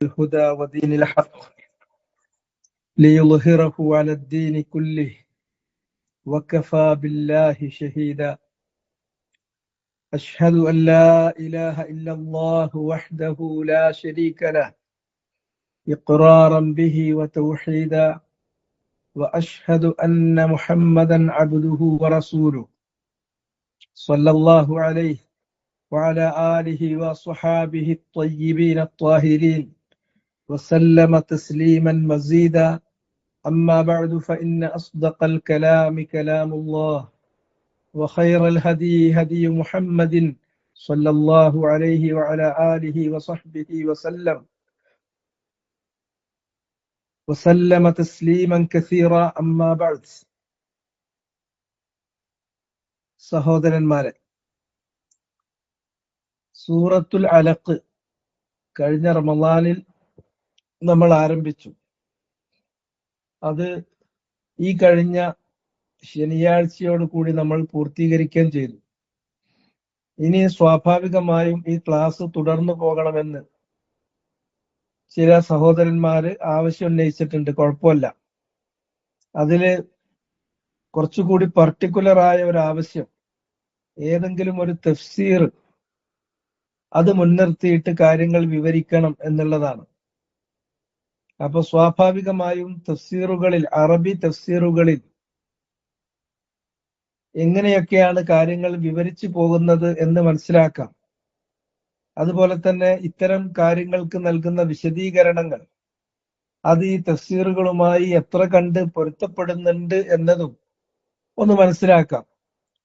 الهدى ودين الحق ليظهره على الدين كله وكفى بالله شهيدا. أشهد أن لا إله إلا الله وحده لا شريك له إقرارا به وتوحيدا، وأشهد أن محمدا عبده ورسوله صلى الله عليه وعلى آله وصحابه الطيبين الطاهرين وسلم تسليما مزيدا. أما بعد فإن أصدق الكلام كلام الله وخير الهدي هدي محمد صلى الله عليه وعلى آله وصحبه وسلم تسليما كثيرا. أما بعد. സഹോദരന്മാരെ, സൂറത്തുൽ അലഖ് കഴിഞ്ഞ റമളാനിൽ നമ്മൾ ആരംഭിച്ചു. അത് ഈ കഴിഞ്ഞ ശനിയാഴ്ചയോട് കൂടി നമ്മൾ പൂർത്തീകരിക്കുകയും ചെയ്തു. ഇനി സ്വാഭാവികമായും ഈ ക്ലാസ് തുടർന്നു പോകണമെന്ന് ചില സഹോദരന്മാര് ആവശ്യം ഉന്നയിച്ചിട്ടുണ്ട്. കുഴപ്പമില്ല. അതില് കുറച്ചുകൂടി പർട്ടിക്കുലർ ആയ ഒരു ആവശ്യം, ഏതെങ്കിലും ഒരു തഫ്സീർ അത് മുൻനിർത്തിയിട്ട് കാര്യങ്ങൾ വിവരിക്കണം എന്നുള്ളതാണ്. അപ്പൊ സ്വാഭാവികമായും തഫ്സീറുകളിൽ, അറബി തഫ്സീറുകളിൽ എങ്ങനെയൊക്കെയാണ് കാര്യങ്ങൾ വിവരിച്ചു പോകുന്നത് എന്ന് മനസ്സിലാക്കാം. അതുപോലെ തന്നെ ഇത്തരം കാര്യങ്ങൾക്ക് നൽകുന്ന വിശദീകരണങ്ങൾ അത് ഈ തഫ്സീറുകളുമായി എത്ര കണ്ട് പൊരുത്തപ്പെടുന്നുണ്ട് എന്നതും ഒന്ന് മനസ്സിലാക്കാം.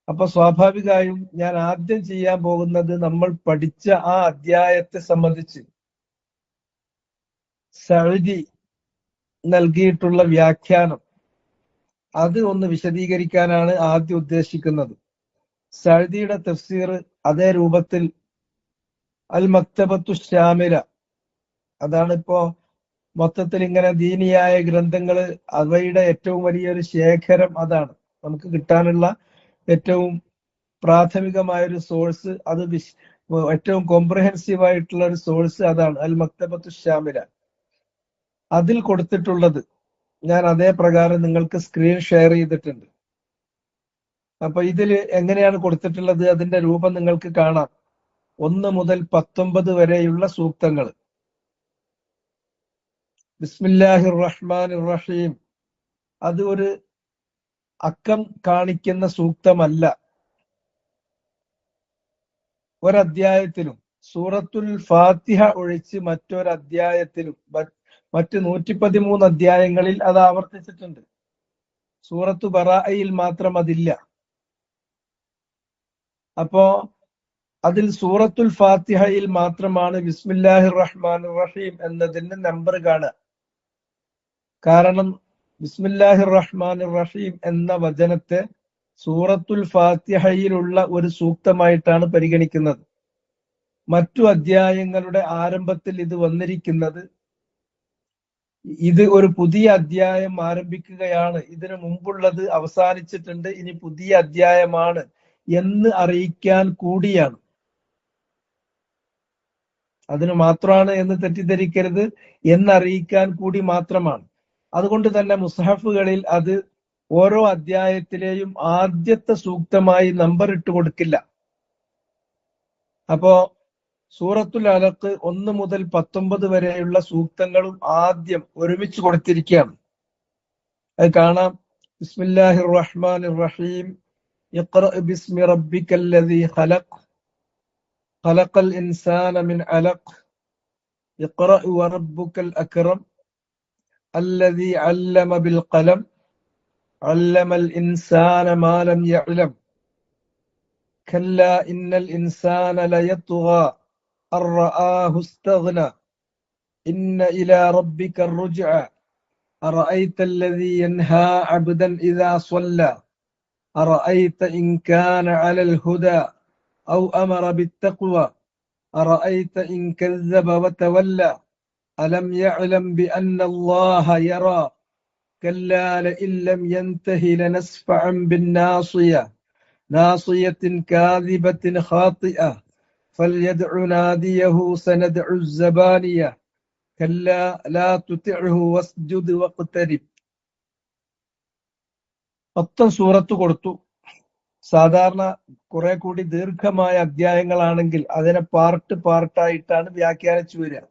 അപ്പൊ സ്വാഭാവികമായും ഞാൻ ആദ്യം ചെയ്യാൻ പോകുന്നത് നമ്മൾ പഠിച്ച ആ അധ്യായത്തെ സംബന്ധിച്ച് സഅദി നൽകിയിട്ടുള്ള വ്യാഖ്യാനം അത് ഒന്ന് വിശദീകരിക്കാനാണ് ആദ്യം ഉദ്ദേശിക്കുന്നത്. സഅദിയുടെ തഫ്സീർ അതേ രൂപത്തിൽ അൽ മക്തബത്തു ശാമില, അതാണ് ഇപ്പോ മൊത്തത്തിൽ ഇങ്ങനെ ദീനിയായ ഗ്രന്ഥങ്ങള്, അവയുടെ ഏറ്റവും വലിയൊരു ശേഖരം അതാണ്. നമുക്ക് കിട്ടാനുള്ള ഏറ്റവും പ്രാഥമികമായൊരു സോഴ്സ്, അത് ഏറ്റവും കോംപ്രഹെൻസീവ് ആയിട്ടുള്ള ഒരു സോഴ്സ് അതാണ് അൽ മക്തബത്തു ശാമില. അതിൽ കൊടുത്തിട്ടുള്ളത് ഞാൻ അതേ പ്രകാരം നിങ്ങൾക്ക് സ്ക്രീൻ ഷെയർ ചെയ്തിട്ടുണ്ട്. അപ്പൊ ഇതിൽ എങ്ങനെയാണ് കൊടുത്തിട്ടുള്ളത്, അതിന്റെ രൂപം നിങ്ങൾക്ക് കാണാം. 1 മുതൽ 19 വരെയുള്ള സൂക്തങ്ങൾ. ബിസ്മില്ലാഹിർ റഹ്മാനിർ റഹീം, അത് ഒരു അക്കം കാണിക്കുന്ന സൂക്തമല്ല. ഒരധ്യായത്തിലും സൂറത്തുൽ ഫാത്തിഹ ഒഴിച്ച് മറ്റൊരധ്യായത്തിലും, മറ്റ് 113 അധ്യായങ്ങളിൽ അത് ആവർത്തിച്ചിട്ടുണ്ട്. സൂറത്തു ബറാഅയിൽ മാത്രം അതില്ല. അപ്പോ അതിൽ സൂറത്തുൽ ഫാത്തിഹയിൽ മാത്രമാണ് ബിസ്മില്ലാഹിർ റഹ്മാനിർ റഹീം എന്നതിന്റെ നമ്പർ കാണുക. കാരണം ബിസ്മില്ലാഹിർ റഹ്മാനിർ റഹീം എന്ന വചനത്തെ സൂറത്തുൽ ഫാത്തിഹയിലുള്ള ഒരു സൂക്തമായിട്ടാണ് പരിഗണിക്കുന്നത്. മറ്റു അധ്യായങ്ങളുടെ ആരംഭത്തിൽ ഇത് വന്നിരിക്കുന്നത് ഇത് ഒരു പുതിയ അധ്യായം ആരംഭിക്കുകയാണ്, ഇതിനു മുമ്പുള്ളത് അവസാനിച്ചിട്ടുണ്ട്, ഇനി പുതിയ അധ്യായമാണ് എന്ന് അറിയിക്കാൻ കൂടിയാണ്. അതിന് മാത്രമാണ് എന്ന് തെറ്റിദ്ധരിക്കരുത്, എന്നറിയിക്കാൻ കൂടി മാത്രമാണ്. അതുകൊണ്ട് തന്നെ മുസ്ഹഫുകളിൽ അത് ഓരോ അധ്യായത്തിലെയും ആദ്യത്തെ സൂക്തമായി നമ്പർ ഇട്ട് കൊടുക്കില്ല. അപ്പോ സൂറത്തുൽ അലഖ് 1 മുതൽ 19 വരെയുള്ള സൂക്തങ്ങളും ആദ്യം ഒരുമിച്ച് കൊടുത്തിരിക്കുകയാണ്. അത് കാണാം. ബിസ്മില്ലാഹിർ റഹ്മാനിർ റഹീം, ഇഖ്റഅ ബിസ്മി റബ്ബിക്കല്ലദീ ഖലഖ്, ഖലഖൽ ഇൻസാന മിൻ അലഖ്, ഇഖ്റഅ വറബ്ബുക്കൽ അക്രം, അല്ലദീ അല്ലമ ബിൽ ഖലം, അല്ലമൽ ഇൻസാന മാ ലം യഅലം, കല്ലാ ഇന്നൽ ഇൻസാന ലയത്ഗാ അൻ റആഹു ഇസ്തഗ്നാ, ഇന്ന ഇലാ റബ്ബിക الرجع أرأيت الذي ينهى عبدا إذا صلى أرأيت إن كان على الهدى أو أمر بالتقوى أرأيت إن كذب وتولى ألم يعلم بأن الله يرى كلا لئن لم ينته لنسفعا بالناصية ناصية كاذبة خاطئة فليدع ناديه سندع الزبانية കല്ലാ ലാ തുതിഉഹു വസ്ജുദ് വഖ്തരിബ്. മൊത്തം സൂറത്ത് കൊടുത്തു. സാധാരണ കുറെ കൂടി ദീർഘമായ അധ്യായങ്ങളാണെങ്കിൽ അതിനെ പാർട്ടായിട്ടാണ് വ്യാഖ്യാനിച്ചു വരിക.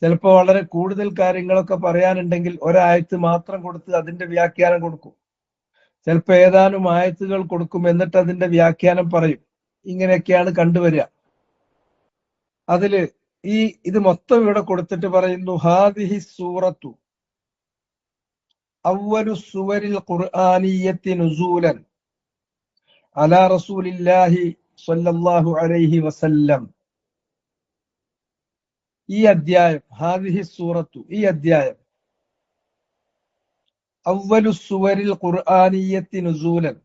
ചിലപ്പോൾ വളരെ കൂടുതൽ കാര്യങ്ങളൊക്കെ പറയാനുണ്ടെങ്കിൽ ഒരായത്ത് മാത്രം കൊടുത്ത് അതിന്റെ വ്യാഖ്യാനം കൊടുക്കും. ചിലപ്പോൾ ഏതാനും ആയത്തുകൾ കൊടുക്കും, എന്നിട്ട് അതിന്റെ വ്യാഖ്യാനം പറയും. ഇങ്ങനെയൊക്കെയാണ് കണ്ടുവരിക. അതില് ഇത് മൊത്തം ഇവിടെ കൊടുത്തിട്ട് പറയുന്നു, ഹാദിഹി സൂറത്തു അവ്വലു സുവരിൽ ഖുർആനിയ്യത്തി നുസൂലൻ അലാ റസൂലില്ലാഹി സ്വല്ലല്ലാഹു അലൈഹി വസല്ലം. ഈ അധ്യായം, ഹാദിഹി സൂറത്തു, ഈ അധ്യായം അവ്വലു സുവരിൽ ഖുർആനിയ്യത്തി നുസൂലൻ,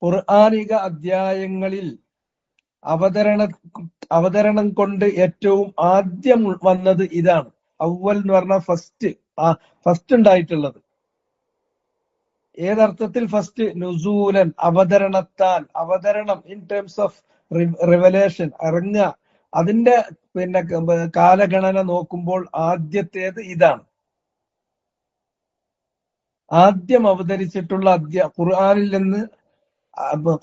ഖുർആനിക അധ്യായങ്ങളിൽ അവതരണം കൊണ്ട് ഏറ്റവും ആദ്യം വന്നത് ഇതാണ്. അവ്വൽ എന്ന് പറഞ്ഞാൽ ഫസ്റ്റ് ഉണ്ടായിട്ടുള്ളത്. ഏതർത്ഥത്തിൽ ഫസ്റ്റ്? നുസൂലൻ, അവതരണത്താൽ. അവതരണം ഇൻ ടേംസ് ഓഫ് റിവലേഷൻ, ഇറങ്ങുക. അതിന്റെ കാലഗണന നോക്കുമ്പോൾ ആദ്യത്തേത് ഇതാണ്. ആദ്യം അവതരിച്ചിട്ടുള്ള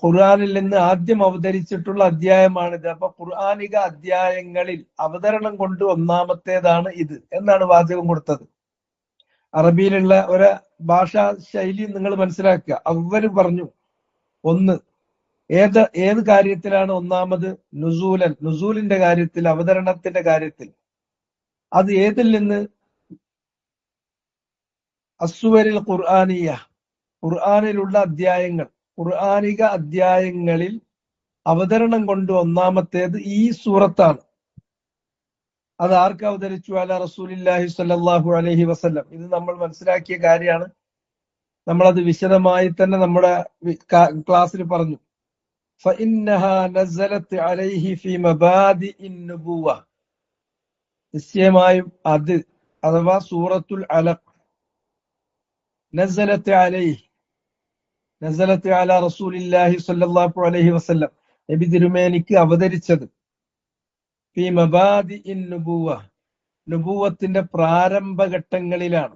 ഖുർആനിൽ നിന്ന് ആദ്യം അവതരിച്ചിട്ടുള്ള അധ്യായമാണിത്. അപ്പൊ ഖുർആനിക അധ്യായങ്ങളിൽ അവതരണം കൊണ്ട് ഒന്നാമത്തേതാണ് ഇത് എന്നാണ് വാചകം കൊടുത്തത്. അറബിയിലുള്ള ഒരു ഭാഷാ ശൈലി നിങ്ങൾ മനസ്സിലാക്കുക. അവര് പറഞ്ഞു ഒന്ന്. ഏത് കാര്യത്തിലാണ് ഒന്നാമത്? നുസൂലൻ, നുസൂലിന്റെ കാര്യത്തിൽ, അവതരണത്തിന്റെ കാര്യത്തിൽ. അത് ഏതിൽ നിന്ന്? അസ്സുവരിൽ ഖുർആനിയ, ഖുർആനിലുള്ള അധ്യായങ്ങൾ. ഖുർആനിക അധ്യായങ്ങളിൽ അവതരണം കൊണ്ട് ഒന്നാമത്തേത് ഈ സൂറത്താണ്. അത് ആർക്ക് അവതരിച്ചു? അലാ റസൂലില്ലാഹി സ്വല്ലല്ലാഹു അലൈഹി വസല്ലം. ഇത് നമ്മൾ മനസ്സിലാക്കിയ കാര്യമാണ്. നമ്മളത് വിശദമായി തന്നെ നമ്മുടെ ക്ലാസ്സിൽ പറഞ്ഞു. ഫഇന്നഹാ നസലത് അലൈഹി ഫീ മബാദിഇൻ നുബുവ. നിശ്ചയമായും അത്, അഥവാ സൂറത്തുൽ അലഖ്, നസലത് അലാ റസൂലില്ലാഹി സ്വല്ലല്ലാഹു അലൈഹി വസല്ലം, നബി തിരുമേനിക്ക് അവതരിച്ചത് ഫീ മബാദിഇൻ നുബുവ, നുബുവത്തിന്റെ പ്രാരംഭഘട്ടങ്ങളിലാണ്.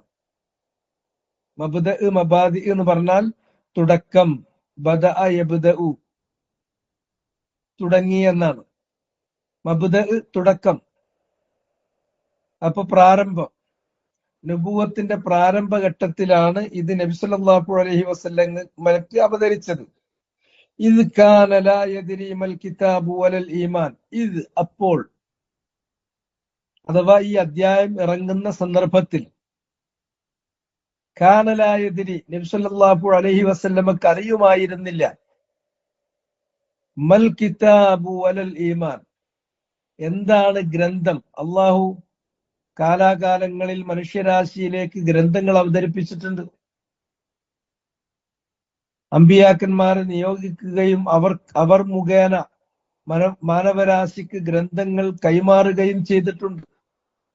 മബാദി എന്ന് പറഞ്ഞാൽ തുടക്കം. ബദഅ യബ്ദഉ, തുടങ്ങി എന്നാണ്. തുടക്കം, അപ്പൊ പ്രാരംഭം. നുബുവത്തിന്റെ പ്രാരംഭഘട്ടത്തിലാണ് ഇത് നബി സല്ലല്ലാഹു അലൈഹി വസല്ലമക്ക് അവതരിച്ചത്. ഇത് കാന ലാ യദ്രി മൽ കിതാബു വലൽ ഈമാൻ. ഇത് അപ്പോൾ, അഥവാ ഈ അധ്യായം ഇറങ്ങുന്ന സന്ദർഭത്തിൽ, കാന ലാ യദ്രി, നബി സല്ലല്ലാഹു അലൈഹി വസല്ലമക്ക് അറിയുമായിരുന്നില്ല, മൽ കിതാബു വലൽ ഈമാൻ, എന്താണ് ഗ്രന്ഥം. അള്ളാഹു കാലാകാലങ്ങളിൽ മനുഷ്യരാശിയിലേക്ക് ഗ്രന്ഥങ്ങൾ അവതരിപ്പിച്ചിട്ടുണ്ട്. അമ്പിയാക്കന്മാരെ നിയോഗിക്കുകയും അവർ മുഖേന മാനവരാശിക്ക് ഗ്രന്ഥങ്ങൾ കൈമാറുകയും ചെയ്തിട്ടുണ്ട്.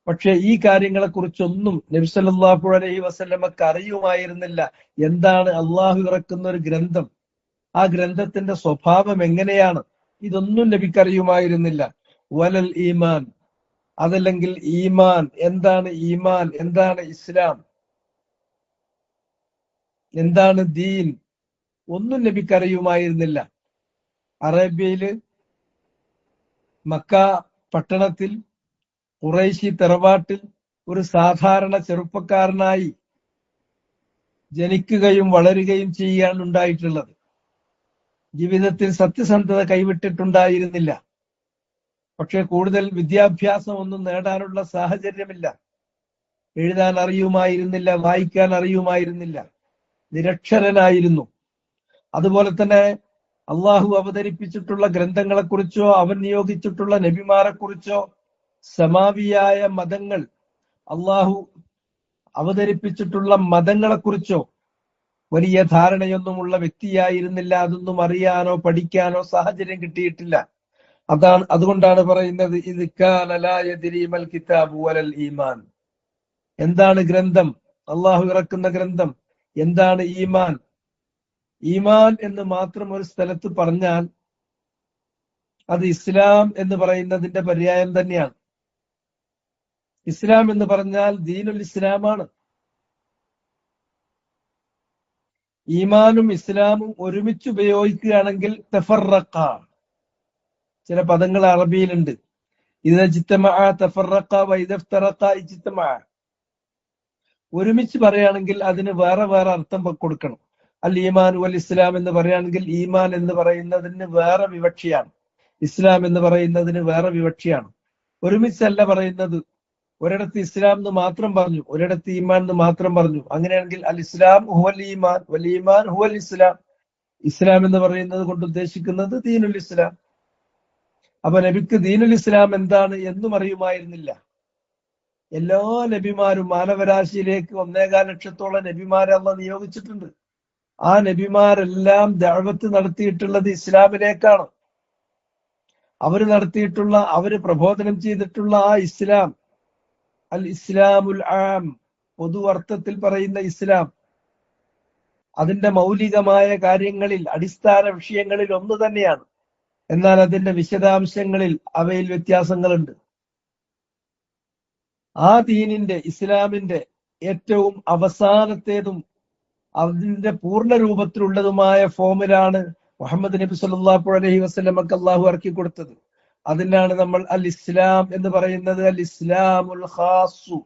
പക്ഷെ ഈ കാര്യങ്ങളെ കുറിച്ചൊന്നും നബി സല്ലല്ലാഹു അലൈഹി വസല്ലമക്ക് അറിയുമായിരുന്നില്ല. എന്താണ് അള്ളാഹു ഇറക്കുന്ന ഒരു ഗ്രന്ഥം, ആ ഗ്രന്ഥത്തിന്റെ സ്വഭാവം എങ്ങനെയാണ്, ഇതൊന്നും നബിക്ക് അറിയുമായിരുന്നില്ല. വലൽ ഈമാൻ, അതല്ലെങ്കിൽ ഈമാൻ എന്താണ്, ഈമാൻ എന്താണ്, ഇസ്ലാം എന്താണ്, ദീൻ, ഒന്നും നബിക്ക് അറിയുമായിരുന്നില്ല. അറേബ്യയില് മക്ക പട്ടണത്തിൽ ഖുറൈശി തറവാട്ടിൽ ഒരു സാധാരണ ചെറുപ്പക്കാരനായി ജനിക്കുകയും വളരുകയും ചെയ്യുകയാണ് ഉണ്ടായിട്ടുള്ളത്. ജീവിതത്തിൽ സത്യസന്ധത കൈവിട്ടിട്ടുണ്ടായിരുന്നില്ല. പക്ഷെ കൂടുതൽ വിദ്യാഭ്യാസം ഒന്നും നേടാനുള്ള സാഹചര്യമില്ല. എഴുതാൻ അറിയുമായിരുന്നില്ല, വായിക്കാൻ അറിയുമായിരുന്നില്ല, നിരക്ഷരനായിരുന്നു. അതുപോലെ തന്നെ അള്ളാഹു അവതരിപ്പിച്ചിട്ടുള്ള ഗ്രന്ഥങ്ങളെക്കുറിച്ചോ അവൻ നിയോഗിച്ചിട്ടുള്ള നബിമാരെ കുറിച്ചോ സമാവിയായ മതങ്ങൾ, അള്ളാഹു അവതരിപ്പിച്ചിട്ടുള്ള മതങ്ങളെക്കുറിച്ചോ വലിയ ധാരണയൊന്നുമുള്ള വ്യക്തിയായിരുന്നില്ല. അതൊന്നും അറിയാനോ പഠിക്കാനോ സാഹചര്യം കിട്ടിയിട്ടില്ല. അതുകൊണ്ടാണ് പറയുന്നത്, ഇത് കാന ലാ യദ്രി മൽ കിതാബു വലൽ ഈമാൻ. എന്താണ് ഗ്രന്ഥം, അള്ളാഹു ഇറക്കുന്ന ഗ്രന്ഥം, എന്താണ് ഈമാൻ. ഈമാൻ എന്ന് മാത്രം ഒരു സ്ഥലത്ത് പറഞ്ഞാൽ അത് ഇസ്ലാം എന്ന് പറയുന്നതിന്റെ പര്യായം തന്നെയാണ്. ഇസ്ലാം എന്ന് പറഞ്ഞാൽ ദീനുൽ ഇസ്ലാമാണ്. ഈമാനും ഇസ്ലാമും ഒരുമിച്ച് ഉപയോഗിക്കുകയാണെങ്കിൽ തഫറഖ. ചില പദങ്ങൾ അറബിയിലുണ്ട്. ഇദ ജിത്തമഅ തഫറഖ വ ഇദ ഇഫ്തറഖ ഇജ്തമഅ. ഒരുമിച്ച് പറയുകയാണെങ്കിൽ അതിന് വേറെ വേറെ അർത്ഥം കൊടുക്കണം. അൽ ഈമാൻ വൽ ഇസ്ലാം എന്ന് പറയുകയാണെങ്കിൽ ഈമാൻ എന്ന് പറയുന്നതിന് വേറെ വിവക്ഷയാണ്, ഇസ്ലാം എന്ന് പറയുന്നതിന് വേറെ വിവക്ഷയാണ്. ഒരുമിച്ചല്ല പറയുന്നത്. ഒരിടത്ത് ഇസ്ലാം എന്ന് മാത്രം പറഞ്ഞു, ഒരിടത്ത് ഈമാൻ എന്ന് മാത്രം പറഞ്ഞു. അങ്ങനെയാണെങ്കിൽ അൽ ഇസ്ലാം ഹുവൽ ഈമാൻ വൽ ഈമാൻ ഹുവൽ ഇസ്ലാം. ഇസ്ലാം എന്ന് പറയുന്നത് കൊണ്ട് ഉദ്ദേശിക്കുന്നത് ദീനുൽ ഇസ്ലാം. അപ്പൊ നബിക്ക് ദീനുൽ ഇസ്ലാം എന്താണ് എന്നും അറിയുമായിരുന്നില്ല. എല്ലാ നബിമാരും മാനവരാശിയിലേക്ക് 1.25 ലക്ഷത്തോളം നബിമാരെ അള്ളാഹ് നിയോഗിച്ചിട്ടുണ്ട്. ആ നബിമാരെല്ലാം ദഅവത്ത് നടത്തിയിട്ടുള്ളത് ഇസ്ലാമിലേക്കാണ്. അവര് പ്രബോധനം ചെയ്തിട്ടുള്ള ആ ഇസ്ലാം, അൽ ഇസ്ലാമുൽ ആം, പൊതു അർത്ഥത്തിൽ പറയുന്ന ഇസ്ലാം, അതിന്റെ മൗലികമായ കാര്യങ്ങളിൽ, അടിസ്ഥാന വിഷയങ്ങളിൽ ഒന്ന് തന്നെയാണ്. എന്നാൽ അതിന്റെ വിശദാംശങ്ങളിൽ അവയിൽ വ്യത്യാസങ്ങളുണ്ട്. ആ ദീനിന്റെ, ഇസ്ലാമിന്റെ ഏറ്റവും അവസാനത്തേതും അതിന്റെ പൂർണ്ണ രൂപത്തിലുള്ളതുമായ ഫോമിലാണ് മുഹമ്മദ് നബി സല്ലല്ലാഹു അലൈഹി വസല്ലമക്ക് അള്ളാഹു ഇറക്കി കൊടുത്തത്. അതിനാണ് നമ്മൾ അൽ ഇസ്ലാം എന്ന് പറയുന്നത്. അൽ ഇസ്ലാമുൽ ഖാസു,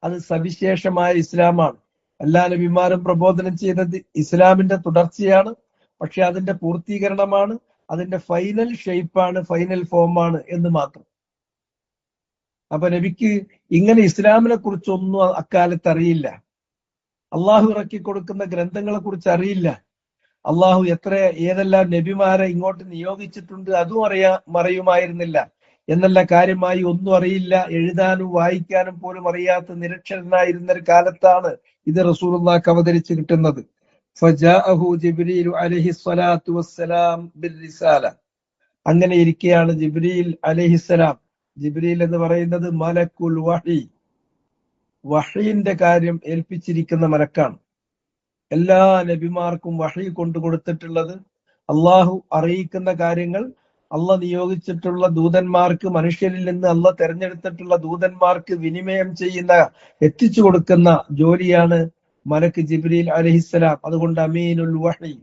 അത് സവിശേഷമായ ഇസ്ലാമാണ്. എല്ലാ നബിമാരും പ്രബോധനം ചെയ്തത് ഇസ്ലാമിന്റെ തുടർച്ചയാണ്, പക്ഷെ അതിന്റെ പൂർത്തീകരണമാണ്, അതിന്റെ ഫൈനൽ ഷേപ്പാണ്, ഫൈനൽ ഫോമാണ് എന്ന് മാത്രം. അപ്പൊ നബിക്ക് ഇങ്ങനെ ഇസ്ലാമിനെ കുറിച്ചൊന്നും അക്കാലത്ത് അറിയില്ല. അള്ളാഹു ഇറക്കി കൊടുക്കുന്ന ഗ്രന്ഥങ്ങളെ കുറിച്ച് അറിയില്ല. അള്ളാഹു ഏതെല്ലാം നബിമാരെ ഇങ്ങോട്ട് നിയോഗിച്ചിട്ടുണ്ട് അതും അറിയുമായിരുന്നില്ല. എന്നല്ല, കാര്യമായി ഒന്നും അറിയില്ല. എഴുതാനും വായിക്കാനും പോലും അറിയാത്ത നിരക്ഷരനായിരുന്ന ഒരു കാലത്താണ് ഇത് റസൂലുള്ളാഹിക്ക് അവതരിച്ച് കിട്ടുന്നത്. ഫജാഅഹു ജിബ്രീൽ അലൈഹിസ്സലാത്തു വസ്സലാം ബിർരിസാല. അങ്ങനെ ഇരിക്കെയാണ് ജിബ്രീൽ അലൈഹിസ്സലാം, ജിബ്രീൽ എന്ന് പറയുന്നത് മലക്കുൽ വഹി, വഹീന്റെ കാര്യം ഏൽപ്പിച്ചിരിക്കുന്ന മലക്കാണ്. എല്ലാ നബിമാർക്കും വഹി കൊണ്ടു കൊടുത്തിട്ടുള്ളത്, അള്ളാഹു അറിയിക്കുന്ന കാര്യങ്ങൾ അള്ളാഹ് നിയോഗിച്ചിട്ടുള്ള ദൂതന്മാർക്ക്, മനുഷ്യരിൽ നിന്ന് അള്ളാഹ് തെരഞ്ഞെടുത്തിട്ടുള്ള ദൂതന്മാർക്ക് വിനിമയം ചെയ്യുന്ന, എത്തിച്ചു കൊടുക്കുന്ന ജോലിയാണ് മലക്ക് ജിബ്രീൽ അലൈഹിസ്സലാം. അതുകൊണ്ട് അമീനുൽ വഹി,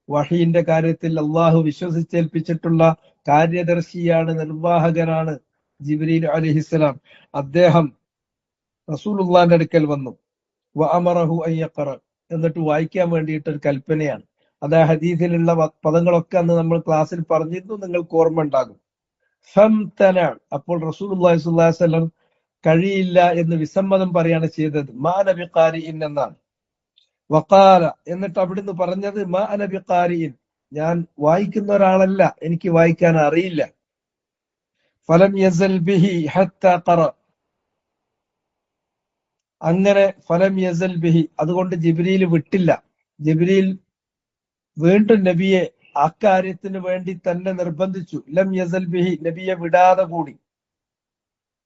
വഹീന്റെ കാര്യത്തിൽ അള്ളാഹു വിശ്വസിച്ചേൽപ്പിച്ചിട്ടുള്ള കാര്യദർശിയാണ്, നിർവാഹകനാണ് ജിബ്രീൽ അലൈഹിസ്സലാം. അദ്ദേഹം റസൂലുള്ളാഹിന്റെ അടുക്കൽ വന്നു. വഅമറഹു അൻ യഖറ, എന്നിട്ട് വായിക്കാൻ വേണ്ടിയിട്ട് ഒരു കൽപ്പനയാണ്. അത് ഹദീസിലുള്ള പദങ്ങളൊക്കെ അന്ന് നമ്മൾ ക്ലാസ്സിൽ പറഞ്ഞിരുന്നു, നിങ്ങൾക്ക് ഓർമ്മ ഉണ്ടാകും. ഫംതന, അപ്പോൾ റസൂലുള്ളാഹി സ്വല്ലല്ലാഹു അലൈഹി വസല്ലം കഴിയില്ല എന്ന് വിസമ്മതം പറയാണ് ചെയ്തത്. മാ അന ബിഖാരിഇൻ എന്നാണ്. വഖാല, എന്നിട്ട് അവിടുന്ന് പറഞ്ഞത് മാ അന ബിഖാരിഇൻ, ഞാൻ വായിക്കുന്ന ഒരാളല്ല, എനിക്ക് വായിക്കാൻ അറിയില്ല. ഫലം യസൽ ബിഹി ഹത്താ ഖറ, അങ്ങനെ ഫലം യസൽ ബിഹി, അതുകൊണ്ട് ജിബ്രീൽ വിട്ടില്ല. ജിബ്രീൽ വീണ്ടും നബിയെ അക്കാര്യത്തിന് വേണ്ടി തന്നെ നിർബന്ധിച്ചു. ലം യസൽ ബിഹി, നബിയെ വിടാതെ കൂടി.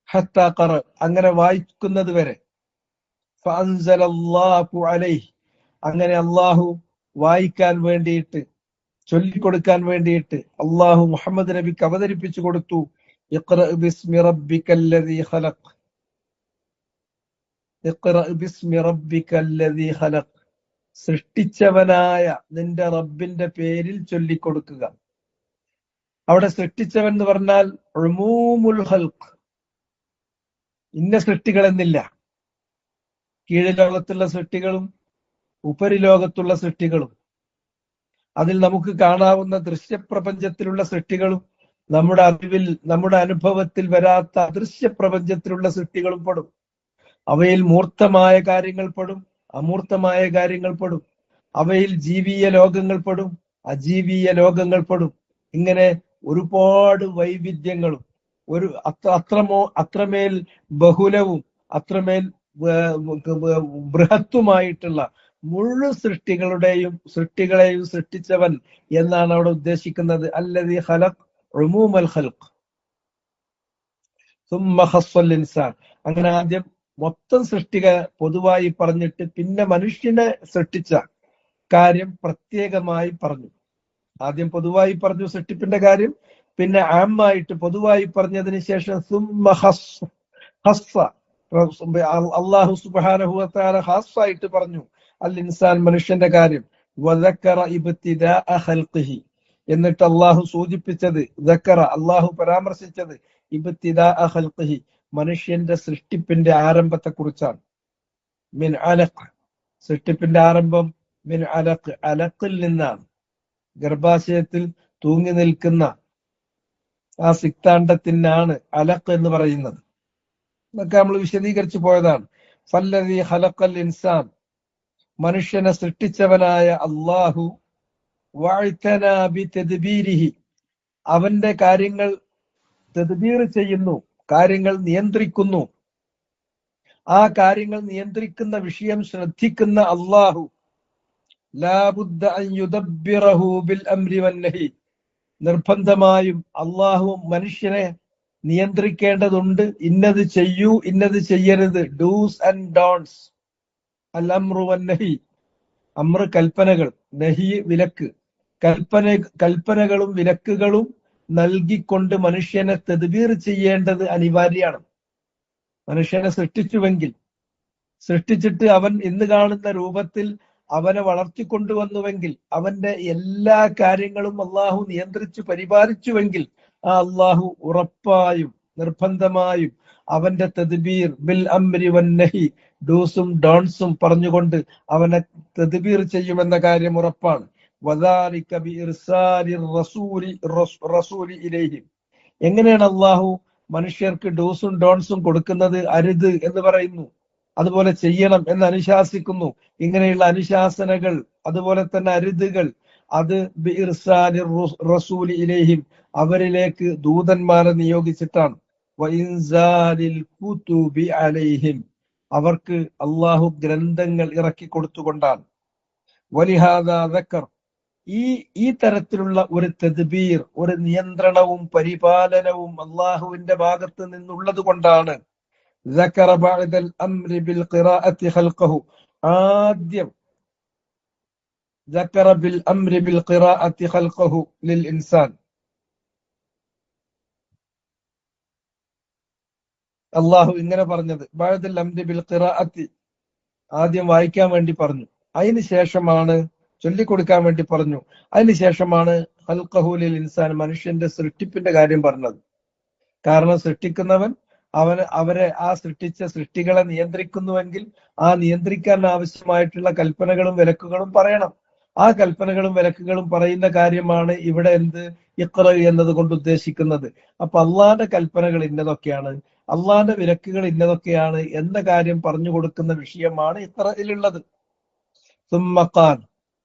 ഹത്താ ഖറ, അങ്ങനെ വായിക്കുന്നത് വരെ. ഫഅൻസലല്ലാഹു അലൈഹി, അങ്ങനെ അള്ളാഹു വായിക്കാൻ വേണ്ടിയിട്ട്, ചൊല്ലിക്കൊടുക്കാൻ വേണ്ടിയിട്ട് അള്ളാഹു മുഹമ്മദ് നബിക്ക് അവതരിപ്പിച്ചു കൊടുത്തു. ഇഖ്റ ബിസ്മി റബ്ബിക്കല്ലദീ ഖലഖ്, ഇഖ്റ ബിസ്മി റബ്ബിക്കല്ലദീ ഖലഖ്, സൃഷ്ടിച്ചവനായ നിന്റെ റബ്ബിന്റെ പേരിൽ ചൊല്ലിക്കൊടുക്കുക. അവിടെ സൃഷ്ടിച്ചവൻ എന്ന് പറഞ്ഞാൽ ഉമൂമുൽ ഖൽഖ്, ഇന്ന സൃഷ്ടികൾ എന്നില്ല. കീഴ്ലോകത്തുള്ള സൃഷ്ടികളും ഉപരിലോകത്തുള്ള സൃഷ്ടികളും, അതിൽ നമുക്ക് കാണാവുന്ന ദൃശ്യപ്രപഞ്ചത്തിലുള്ള സൃഷ്ടികളും, നമ്മുടെ അറിവിൽ, നമ്മുടെ അനുഭവത്തിൽ വരാത്ത അദൃശ്യ പ്രപഞ്ചത്തിലുള്ള സൃഷ്ടികളും പെടും. അവയിൽ മൂർത്തമായ കാര്യങ്ങൾ പെടും, അമൂർത്തമായ കാര്യങ്ങൾ പെടും. അവയിൽ ജീവീയ ലോകങ്ങൾ പെടും, അജീവീയ ലോകങ്ങൾ പെടും. ഇങ്ങനെ ഒരുപാട് വൈവിധ്യങ്ങളും അത്രമേൽ ബഹുലവും അത്രമേൽ ബൃഹത്തുമായിട്ടുള്ള മുഴുവൻ സൃഷ്ടികളെയും സൃഷ്ടിച്ചവൻ എന്നാണ് അവിടെ ഉദ്ദേശിക്കുന്നത്. അല്ലദീ ഖലഖ് ഉമൂമൽ ഖൽഖ് സുമ്മ ഖസ്സൽ ഇൻസാൻ. അങ്ങനെ ആദ്യം മൊത്തം സൃഷ്ടിക പൊതുവായി പറഞ്ഞിട്ട് പിന്നെ മനുഷ്യനെ സൃഷ്ടിച്ച കാര്യം പ്രത്യേകമായി പറഞ്ഞു. ആദ്യം പൊതുവായി പറഞ്ഞു സൃഷ്ടിപ്പിന്റെ കാര്യം, പിന്നെ ആമായിട്ട് പൊതുവായി പറഞ്ഞതിന് ശേഷം സുമ്മ ഖസ്സ, അള്ളാഹു സുബ്ഹാനഹു വ തആല ഖാസ്സായിട്ട് പറഞ്ഞു അൽ ഇൻസാൻ, മനുഷ്യന്റെ കാര്യം. വദക്കറ ഇബ്തിദാഅ ഖൽഖിഹി, എന്നിട്ട് അള്ളാഹു സൂചിപ്പിച്ചത്, ദക്കറ അള്ളാഹു പരാമർശിച്ചത്, ഇബ്തിദാഅ ഖൽഖിഹി മനുഷ്യന്റെ സൃഷ്ടിപ്പിന്റെ ആരംഭത്തെ കുറിച്ചാണ്. മിൻ അലഖ്, സൃഷ്ടിപ്പിന്റെ ആരംഭം മിൻ അലഖ്, അലഖിൽ നിന്നാണ്. ഗർഭാശയത്തിൽ തൂങ്ങി നിൽക്കുന്ന ആ സിക്താണ്ഡത്തിനാണ് അലഖ് എന്ന് പറയുന്നത്. ഇതൊക്കെ നമ്മൾ വിശദീകരിച്ചു പോയതാണ്. ഫല്ലദീ ഖലഖൽ ഇൻസാൻ, മനുഷ്യനെ സൃഷ്ടിച്ചവനായ അല്ലാഹു, വഅതനാ ബിതദ്ബീരിഹി, അവന്റെ കാര്യങ്ങൾ തദ്ബീർ ചെയ്യുന്നു, കാര്യങ്ങൾ നിയന്ത്രിക്കുന്നു. ആ കാര്യങ്ങൾ നിയന്ത്രിക്കുന്ന വിഷയം ശ്രദ്ധിക്കുന്ന അല്ലാഹു, ലാ ബുദ്ദ അൻ യുദബ്ബിറഹു ബിൽ അംരി വന്നഹി, നിർബന്ധമായും അല്ലാഹു മനുഷ്യനെ നിയന്ത്രിക്കേണ്ടതുണ്ട്. ഇന്നത് ചെയ്യൂ, ഇന്നത് ചെയ്യരുത്, ഡൂസ് ആൻഡ് ഡോൺസ്. അൽ അംറു വന്നഹി, അമ്ര കൽപ്പനകൾ, നഹി വിലക്ക്. കൽപ്പനകളും വിലക്കുകളും നൽകിക്കൊണ്ട് മനുഷ്യനെ തദ്ബീർ ചെയ്യേണ്ടത് അനിവാര്യമാണ്. മനുഷ്യനെ സൃഷ്ടിച്ചിട്ട് അവൻ ഇന്ന് കാണുന്ന രൂപത്തിൽ അവനെ വളർത്തിക്കൊണ്ടുവന്നുവെങ്കിൽ, അവന്റെ എല്ലാ കാര്യങ്ങളും അള്ളാഹു നിയന്ത്രിച്ചു പരിപാലിച്ചുവെങ്കിൽ, ആ അള്ളാഹു ഉറപ്പായും നിർബന്ധമായും അവന്റെ തദ്ബീർ ബിൽ അംരി വന്നഹി, ഡൂസും ഡോൺസും പറഞ്ഞുകൊണ്ട് അവനെ തദ്ബീർ ചെയ്യുമെന്ന കാര്യം ഉറപ്പാണ്. വദാലിക ബിഇർസാലിർ റസൂലി ഇലൈഹിം, എങ്ങനെയാണ് അള്ളാഹു മനുഷ്യർക്ക് ഡൂസും ഡോൺസും കൊടുക്കുന്നത്? അരുത് എന്ന് പറയുന്നു, അതുപോലെ ചെയ്യണം എന്ന് അനുശാസിക്കുന്നു. ഇങ്ങനെയുള്ള അനുശാസനകൾ, അതുപോലെ തന്നെ അരുതുകൾ, അത് ബിഇർസാലിർ റസൂലി ഇലൈഹിം, അവരിലേക്ക് ദൂതന്മാരെ നിയോഗിച്ചിട്ടാണ്. വഇൻസാലിൽ കുതുബി അലൈഹിം, അവർക്ക് അള്ളാഹു ഗ്രന്ഥങ്ങൾ ഇറക്കി കൊടുത്തുകൊണ്ടാണ്. വലിഹാദാ ദക്കർ, ഈ തരത്തിലുള്ള ഒരു തദ്ബീർ, ഒരു നിയന്ത്രണവും പരിപാലനവും അള്ളാഹുവിന്റെ ഭാഗത്ത് നിന്നുള്ളത് കൊണ്ടാണ് ذكر بعد الأمر بالقراءة خلقه, ആദ്യം ذكر بالأمر بالقراءة خلقه للإنسان, അള്ളാഹു ഇങ്ങനെ പറഞ്ഞത് بعد الأمر بالقراءة, ആദ്യം വായിക്കാൻ വേണ്ടി പറഞ്ഞു, അതിന് ശേഷമാണ് ചൊല്ലിക്കൊടുക്കാൻ വേണ്ടി പറഞ്ഞു, അതിന് ശേഷമാണ് ഖൽഖഹു ലിൽ ഇൻസാൻ, മനുഷ്യന്റെ സൃഷ്ടിപ്പിന്റെ കാര്യം പറഞ്ഞത്. കാരണം സൃഷ്ടിക്കുന്നവൻ അവരെ ആ സൃഷ്ടിച്ച സൃഷ്ടികളെ നിയന്ത്രിക്കുന്നുവെങ്കിൽ ആ നിയന്ത്രിക്കാൻ ആവശ്യമായിട്ടുള്ള കൽപ്പനകളും വിലക്കുകളും പറയണം. ആ കൽപ്പനകളും വിലക്കുകളും പറയുന്ന കാര്യമാണ് ഇവിടെ ഇഖ്റ എന്നത് കൊണ്ട് ഉദ്ദേശിക്കുന്നത്. അപ്പൊ അള്ളാന്റെ കൽപ്പനകൾ ഇന്നതൊക്കെയാണ്, അള്ളാന്റെ വിലക്കുകൾ ഇന്നതൊക്കെയാണ് എന്ന കാര്യം പറഞ്ഞു കൊടുക്കുന്ന വിഷയമാണ് ഇഖ്റയിലുള്ളത്. സുമ്മഖാൻ,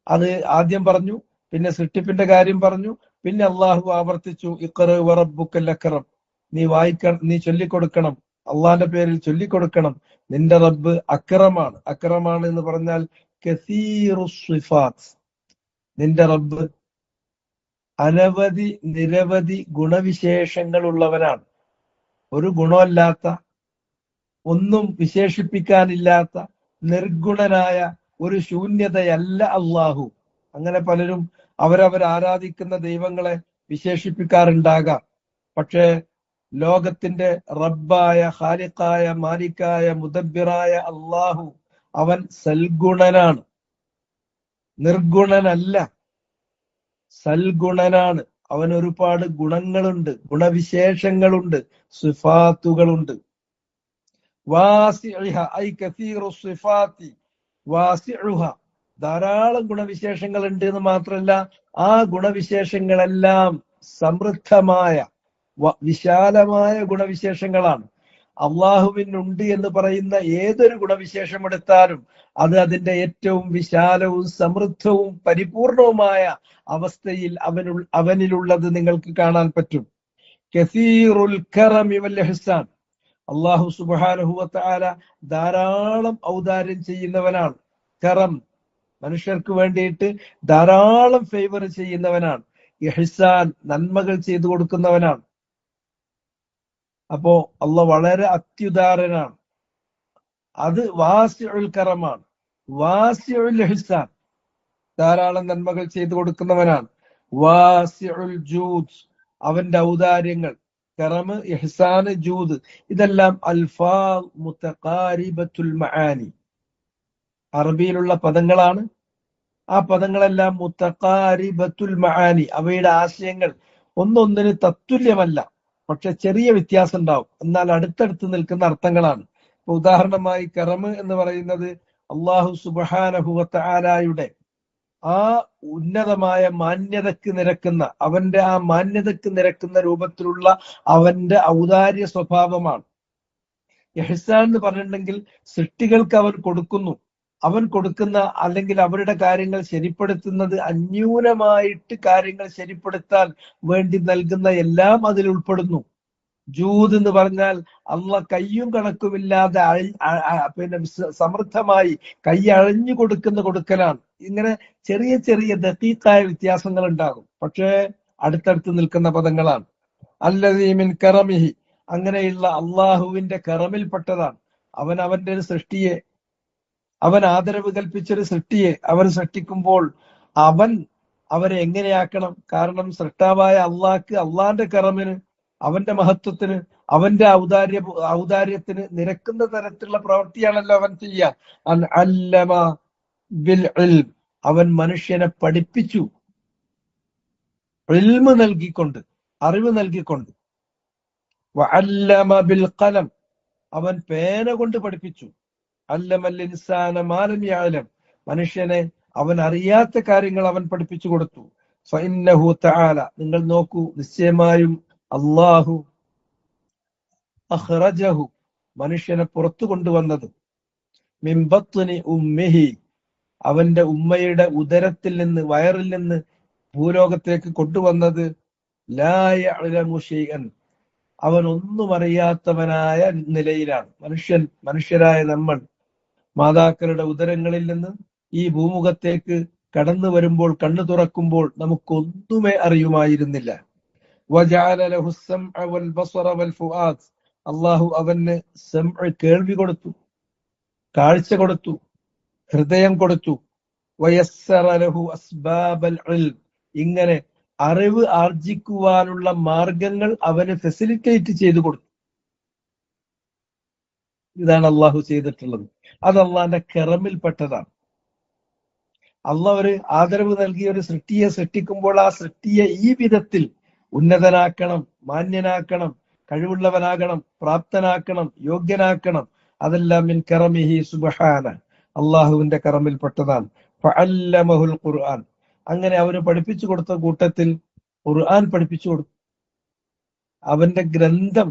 അത് ആദ്യം പറഞ്ഞു, പിന്നെ സൃഷ്ടിപ്പിന്റെ കാര്യം പറഞ്ഞു, പിന്നെ അള്ളാഹു ആവർത്തിച്ചു ഇഖ്റ വറബ്ബുക്കൽ അക്രം, നീ ചൊല്ലിക്കൊടുക്കണം, അള്ളാന്റെ പേരിൽ ചൊല്ലിക്കൊടുക്കണം. നിന്റെ റബ്ബ് അക്രമാണ്. അക്രമാണ് എന്ന് പറഞ്ഞാൽ കസീറു സിഫാത്ത്, നിന്റെ റബ്ബ് നിരവധി ഗുണവിശേഷങ്ങൾ ഉള്ളവനാണ്. ഒരു ഗുണമല്ലാത്ത, ഒന്നും വിശേഷിപ്പിക്കാനില്ലാത്ത, നിർഗുണനായ ഒരു ശൂന്യതയല്ല അള്ളാഹു. അങ്ങനെ പലരും അവരവർ ആരാധിക്കുന്ന ദൈവങ്ങളെ വിശേഷിപ്പിക്കാറുണ്ടാകാം. പക്ഷേ ലോകത്തിന്റെ റബ്ബായ, ഖാലിഖായ, മാലിക്കായ, മുദബ്ബിറായ അള്ളാഹു, അവൻ സൽഗുണനാണ്, നിർഗുണനല്ല, സൽഗുണനാണ്. അവൻ ഒരുപാട് ഗുണങ്ങളുണ്ട്, ഗുണവിശേഷങ്ങളുണ്ട്, സിഫാത്തുകളുണ്ട്. വാസിഇഹ ഐ കസീറു സിഫാത്തി വാസിഉഹ, ധാരാളം ഗുണവിശേഷങ്ങൾ ഉണ്ട് എന്ന് മാത്രമല്ല, ആ ഗുണവിശേഷങ്ങളെല്ലാം സമൃദ്ധമായ വിശാലമായ ഗുണവിശേഷങ്ങളാണ്. അള്ളാഹുവിനുണ്ട് എന്ന് പറയുന്ന ഏതൊരു ഗുണവിശേഷം എടുത്താലും അത് അതിന്റെ ഏറ്റവും വിശാലവും സമൃദ്ധവും പരിപൂർണവുമായ അവസ്ഥയിൽ അവനിലുള്ളത് നിങ്ങൾക്ക് കാണാൻ പറ്റും. കസീറുൽ കറമി വൽ ഇഹ്സാൻ, അള്ളാഹു സുബ്ഹാനഹു വ തആല ധാരാളം ഔദാര്യം ചെയ്യുന്നവനാണ്. കറം, മനുഷ്യർക്ക് വേണ്ടിയിട്ട് ധാരാളം ഫേവർ ചെയ്യുന്നവനാണ്. ഇഹ്സാൻ, നന്മകൾ ചെയ്തു കൊടുക്കുന്നവനാണ്. അപ്പോ അള്ളാഹ് വളരെ അത്യുദാരനാണ്. അത് വാസിഉൽ കറമാണ്. വാസിഉൽ ഇഹ്സാൻ, ധാരാളം നന്മകൾ ചെയ്തു കൊടുക്കുന്നവനാണ്. വാസിഉൽ ജൂദ്, അവന്റെ ഔദാര്യങ്ങൾ, കറമ്, ഇഹ്സാന്, ജൂദ്, ഇതെല്ലാം അൽഫാൽ മുതഖാരിബത്തുൽ മആനി, അറബിയിലുള്ള പദങ്ങളാണ്. ആ പദങ്ങളെല്ലാം മുതഖാരിബത്തുൽ മആനി, അവയുടെ ആശയങ്ങൾ ഒന്നൊന്നിന് തത്തുല്യമല്ല, പക്ഷെ ചെറിയ വ്യത്യാസം ഉണ്ടാവും, എന്നാൽ അടുത്തടുത്ത് നിൽക്കുന്ന അർത്ഥങ്ങളാണ്. ഉദാഹരണമായി കറമ് എന്ന് പറയുന്നത് അള്ളാഹു സുബ്ഹാനഹു വ തആലയുടെ ആ ഉന്നതമായ മാന്യതക്ക് നിരക്കുന്ന, അവന്റെ ആ മാന്യതക്ക് നിരക്കുന്ന രൂപത്തിലുള്ള അവന്റെ ഔദാര്യ സ്വഭാവമാണ്. ഇഹ്സാൻ എന്ന് പറഞ്ഞിട്ടുണ്ടെങ്കിൽ സൃഷ്ടികൾക്ക് അവൻ കൊടുക്കുന്നു, അവൻ കൊടുക്കുന്ന അല്ലെങ്കിൽ അവരുടെ കാര്യങ്ങൾ ശരിപ്പെടുത്തുന്നത്, അന്യൂനമായിട്ട് കാര്യങ്ങൾ ശരിപ്പെടുത്താൻ വേണ്ടി നൽകുന്ന എല്ലാം അതിൽ ഉൾപ്പെടുന്നു. ജൂദ് എന്ന് പറഞ്ഞാൽ കയ്യും കണക്കുമില്ലാതെ പിന്നെ സമൃദ്ധമായി കൈ അഴഞ്ഞു കൊടുക്കുന്ന കൊടുക്കലാണ്. ഇങ്ങനെ ചെറിയ ചെറിയ ദഖീഖായ വ്യത്യാസങ്ങൾ ഉണ്ടാകും, പക്ഷേ അടുത്തടുത്ത് നിൽക്കുന്ന പദങ്ങളാണ്. അല്ലദീ മിൻ കറമിഹി, അങ്ങനെയുള്ള അള്ളാഹുവിന്റെ കറമിൽപ്പെട്ടതാണ്. അവൻ അവന്റെ ഒരു സൃഷ്ടിയെ, അവൻ ആദരവ് കൽപ്പിച്ചൊരു സൃഷ്ടിയെ അവൻ സൃഷ്ടിക്കുമ്പോൾ അവൻ അവരെ എങ്ങനെയാക്കണം? കാരണം സൃഷ്ടാവായ അള്ളാഹ്ക്ക് അള്ളാന്റെ കറമിന്, അവന്റെ മഹത്വത്തിന്, അവന്റെ ഔദാര്യത്തിന് നിരക്കുന്ന തരത്തിലുള്ള പ്രവൃത്തിയാണല്ലോ അവൻ ചെയ്യുക. അല്ലമ ബിൽ ഇൽം, അവൻ മനുഷ്യനെ പഠിപ്പിച്ചു, ഇൽമ് നൽകിക്കൊണ്ട്, അറിവ് നൽകിക്കൊണ്ട്. വഅല്ലമ ബിൽ ഖലം, അവൻ പേന കൊണ്ട് പഠിപ്പിച്ചു. അല്ലമൽ ഇൻസാന മാ ലം യഅലം, മനുഷ്യനെ അവൻ അറിയാത്ത കാര്യങ്ങൾ അവൻ പഠിപ്പിച്ചു കൊടുത്തു. ഫഇന്നഹു തആല, നിങ്ങൾ നോക്കൂ, നിശ്ചയമായും അല്ലാഹു അഖ്റജഹു, മനുഷ്യനെ പുറത്തു കൊണ്ടുവന്നത്, മിൻ ബത്നി ഉമ്മിഹി, അവന്റെ ഉമ്മയുടെ ഉദരത്തിൽ നിന്ന്, വയറിൽ നിന്ന് ഭൂലോകത്തേക്ക് കൊണ്ടുവന്നത്, ലാ യഅലമു ശൈഅൻ, അവൻ ഒന്നും അറിയാത്തവനായ നിലയിലാണ്. മനുഷ്യരായ നമ്മൾ മാതാക്കളുടെ ഉദരങ്ങളിൽ നിന്ന് ഈ ഭൂമുഖത്തേക്ക് കടന്നു വരുമ്പോൾ, കണ്ണു തുറക്കുമ്പോൾ നമുക്കൊന്നുമേ അറിയുമായിരുന്നില്ല. വജഅല ലഹു സ്സംഅ വൽ ബസറ വൽ ഫുആദ്, അല്ലാഹു അവന് സംഅ, കേൾവി കൊടുത്തു, കാഴ്ച കൊടുത്തു, ഹൃദയം കൊടുത്തു. വയസ്സറ ലഹു അസ്ബാബൽ ഇൽം, ഇങ്ങനെ അറിവ് ആർജിക്കുവാനുള്ള മാർഗങ്ങൾ അവന് ഫെസിലിറ്റേറ്റ് ചെയ്തു കൊടുത്തു. ഇതാണ് അള്ളാഹു ചെയ്തിട്ടുള്ളത്. അത് അള്ളാന്റെ കറമിൽപ്പെട്ടതാണ്. അള്ളാഹ് ഒരു ആദരവ് നൽകിയ ഒരു സൃഷ്ടിയെ സൃഷ്ടിക്കുമ്പോൾ ആ സൃഷ്ടിയെ ഈ വിധത്തിൽ ഉന്നതനാക്കണം, മാന്യനാക്കണം, കഴിവുള്ളവനാകണം, പ്രാപ്തനാക്കണം, യോഗ്യനാക്കണം. അതെല്ലാം മിൻ കറമിഹി സുബ്ഹാന, അള്ളാഹുവിന്റെ കറമിൽപ്പെട്ടതാണ്. ഫഅല്ലമഹുൽ ഖുർആൻ, അങ്ങനെ അവന് പഠിപ്പിച്ചു കൊടുത്ത കൂട്ടത്തിൽ ഖുർആൻ പഠിപ്പിച്ചു കൊടുത്തു. അവന്റെ ഗ്രന്ഥം,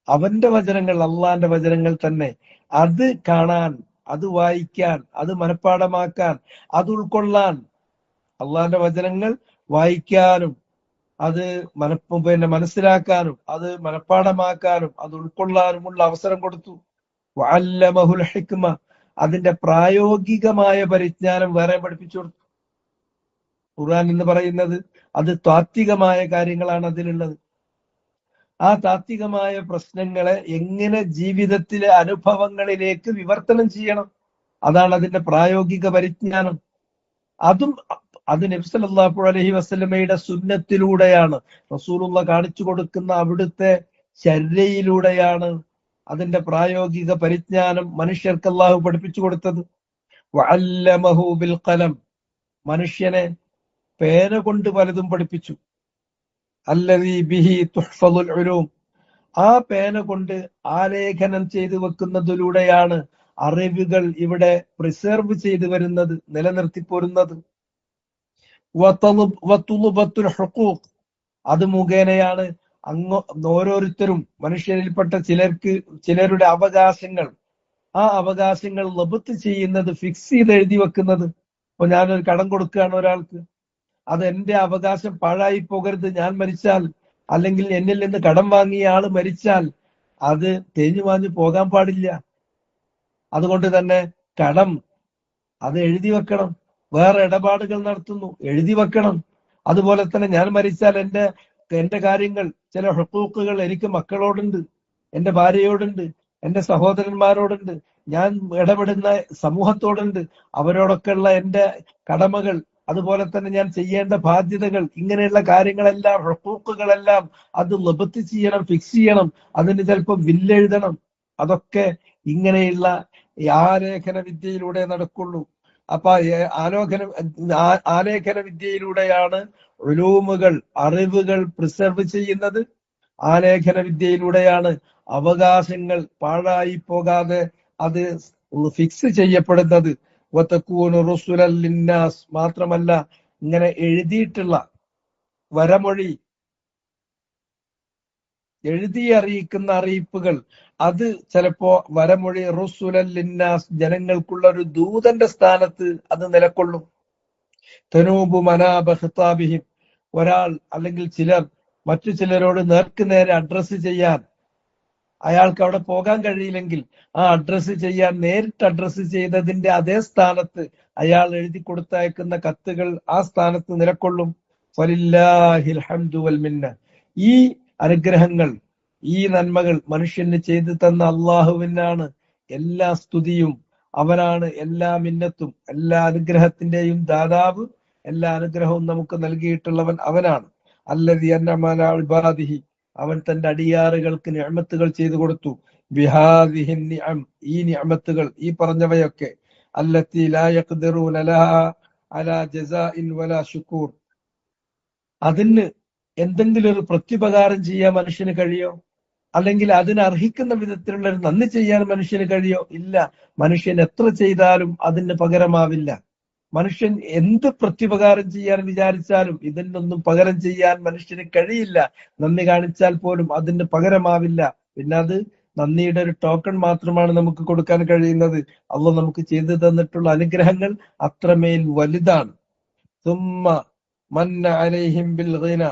അവന്റെ വചനങ്ങൾ, അള്ളാന്റെ വചനങ്ങൾ തന്നെ, അത് കാണാൻ, അത് വായിക്കാൻ, അത് മനഃപ്പാടമാക്കാൻ, അത് ഉൾക്കൊള്ളാൻ, അള്ളാന്റെ വചനങ്ങൾ വായിക്കാനും അത് മനസ്സിലാക്കാനും അത് മനഃപ്പാടമാക്കാനും അത് ഉൾക്കൊള്ളാനുമുള്ള അവസരം കൊടുത്തു. വഅല്ലമഹുൽ ഹിക്മ, അതിന്റെ പ്രായോഗികമായ പരിജ്ഞാനം വേറെ പഠിപ്പിച്ചു കൊടുത്തു. ഖുർആൻ എന്ന് പറയുന്നത് അത് താത്വികമായ കാര്യങ്ങളാണ് അതിലുള്ളത്. ആ താത്വികമായ പ്രശ്നങ്ങളെ എങ്ങനെ ജീവിതത്തിലെ അനുഭവങ്ങളിലേക്ക് വിവർത്തനം ചെയ്യണം, അതാണ് അതിന്റെ പ്രായോഗിക പരിജ്ഞാനം. അത് നബി സല്ലല്ലാഹു അലൈഹി വസല്ലമയുടെ സുന്നത്തിലൂടെയാണ്, റസൂലുള്ള കാണിച്ചു കൊടുക്കുന്ന അവിടുത്തെ ചര്യയിലൂടെയാണ് അതിന്റെ പ്രായോഗിക പരിജ്ഞാനം മനുഷ്യർക്ക് അല്ലാഹു പഠിപ്പിച്ചു കൊടുത്തത്. വഅല്ലമഹു ബിൽ ഖലം, മനുഷ്യനെ പേന കൊണ്ട് പലതും പഠിപ്പിച്ചു. അല്ലദീ ബിഹി തുഹ്ഫളുൽ ഉലൂം, ആ പേന കൊണ്ട് ആലേഖനം ചെയ്തു വെക്കുന്നതിലൂടെയാണ് അറിവുകൾ ഇവിടെ പ്രിസർവ് ചെയ്തു വരുന്നത്, നിലനിർത്തിപ്പോരുന്നത്. വതുലുബത്തുൽ ഹുഖൂഖ്, അത് മുഖേനയാണ് ഓരോരുത്തരും, മനുഷ്യരിൽപ്പെട്ട ചിലരുടെ അവകാശങ്ങൾ, ആ അവകാശങ്ങൾ ലബ്ത്ത് ചെയ്യുന്നത്, ഫിക്സ് ചെയ്ത് എഴുതി വെക്കുന്നത്. ഇപ്പൊ ഞാനൊരു കടം കൊടുക്കുകയാണ് ഒരാൾക്ക്, അത് എന്റെ അവകാശം പാഴായി പോകരുത്. ഞാൻ മരിച്ചാൽ, അല്ലെങ്കിൽ എന്നിൽ നിന്ന് കടം വാങ്ങിയ ആള് മരിച്ചാൽ അത് തേഞ്ഞു മാഞ്ഞു പോകാൻ പാടില്ല. അതുകൊണ്ട് തന്നെ കടം അത് എഴുതി വെക്കണം. വേറെ ഇടപാടുകൾ നടത്തുന്നു, എഴുതി വെക്കണം. അതുപോലെ തന്നെ ഞാൻ മരിച്ചാൽ എന്റെ കാര്യങ്ങൾ, ചില ഹുഖൂഖുകൾ എനിക്ക് മക്കളോടുണ്ട്, എന്റെ ഭാര്യയോടുണ്ട്, എന്റെ സഹോദരന്മാരോടുണ്ട്, ഞാൻ ഇടപെടുന്ന സമൂഹത്തോടുണ്ട്, അവരോടൊക്കെയുള്ള എന്റെ കടമകൾ അതുപോലെ തന്നെ ഞാൻ ചെയ്യേണ്ട ബാധ്യതകൾ, ഇങ്ങനെയുള്ള കാര്യങ്ങളെല്ലാം, ഹുക്കൂക്കുകളെല്ലാം അത് ലബത്ത് ചെയ്യണം, ഫിക്സ് ചെയ്യണം. അതിന് ചിലപ്പോൾ വില്ലെഴുതണം. അതൊക്കെ ഇങ്ങനെയുള്ള ആലേഖന വിദ്യയിലൂടെ നടക്കുള്ളൂ. അപ്പൊ ആലേഖന വിദ്യയിലൂടെയാണ് ഉലൂമുകൾ, അറിവുകൾ പ്രിസർവ് ചെയ്യുന്നത്. ആലേഖന വിദ്യയിലൂടെയാണ് അവകാശങ്ങൾ പാഴായി പോകാതെ അത് ഫിക്സ് ചെയ്യപ്പെടുന്നത്. മാത്രമല്ല, ഇങ്ങനെ എഴുതിയിട്ടുള്ള വരമൊഴി, എഴുതി അറിയിക്കുന്ന അറിയിപ്പുകൾ, അത് ചിലപ്പോ വരമൊഴി റുസുലൽ ലിന്നാസ്, ജനങ്ങൾക്കുള്ള ഒരു ദൂതന്റെ സ്ഥാനത്ത് അത് നിലകൊള്ളും. തനൂബു മനാബ ഖിതാബിഹിം, ഒരാൾ അല്ലെങ്കിൽ ചിലർ മറ്റു ചിലരോട് നേർക്ക് നേരെ അഡ്രസ്സ് ചെയ്യാൻ അയാൾക്ക് അവിടെ പോകാൻ കഴിയില്ലെങ്കിൽ ആ അഡ്രസ്സ് ചെയ്യാൻ നേരിട്ട് അഡ്രസ്സ് ചെയ്തതിന്റെ അതേ സ്ഥാനത്ത് അയാൾ എഴുതി കൊടുത്തയക്കുന്ന കത്തുകൾ ആ സ്ഥാനത്ത് നിലകൊള്ളും. ഫലില്ലാഹിൽ ഹംദു വൽ മിന്ന. ഈ അനുഗ്രഹങ്ങൾ, ഈ നന്മകൾ മനുഷ്യന് ചെയ്തു തന്ന അള്ളാഹുവിനാണ് എല്ലാ സ്തുതിയും. അവനാണ് എല്ലാ മിന്നത്തും, എല്ലാ അനുഗ്രഹത്തിന്റെയും ദാതാവ്. എല്ലാ അനുഗ്രഹവും നമുക്ക് നൽകിയിട്ടുള്ളവൻ അവനാണ്. അല്ലദീ അൻഅമ അലാ ഇബാദിഹി, അവൻ തന്റെ അടിയാറുകൾക്ക് നിഅമത്തുകൾ ചെയ്തു കൊടുത്തു. ബിഹാദിഹി നിഅം, ഈ നിഅമത്തുകൾ, ഈ പറഞ്ഞവയൊക്കെ, അല്ലത്തി ലാ യഖ്ദിറൂന ലഹാ അലാ ജസാഇൻ വലാ ശുക്കൂർ, അതിന് എന്തെങ്കിലും ഒരു പ്രത്യുപകാരം ചെയ്യാൻ മനുഷ്യന് കഴിയോ? അല്ലെങ്കിൽ അതിന് അർഹിക്കുന്ന വിധത്തിലുള്ള ഒരു നന്ദി ചെയ്യാൻ മനുഷ്യന് കഴിയോ? ഇല്ല. മനുഷ്യൻ എത്ര ചെയ്താലും അതിന് പകരമാവില്ല. മനുഷ്യൻ എന്ത് പ്രത്യുപകാരം ചെയ്യാൻ വിചാരിച്ചാലും ഇതിനൊന്നും പകരം ചെയ്യാൻ മനുഷ്യന് കഴിയില്ല. നന്ദി കാണിച്ചാൽ പോലും അതിന് പകരമാവില്ല. പിന്നെ അത് നന്ദിയുടെ ഒരു ടോക്കൺ മാത്രമാണ് നമുക്ക് കൊടുക്കാൻ കഴിയുന്നത്. അള്ളാഹ് നമുക്ക് ചെയ്തു തന്നിട്ടുള്ള അനുഗ്രഹങ്ങൾ അത്രമേൽ വലുതാണ്. സുമ്മ മന്ന അലൈഹിം ബിൽ ഗിന,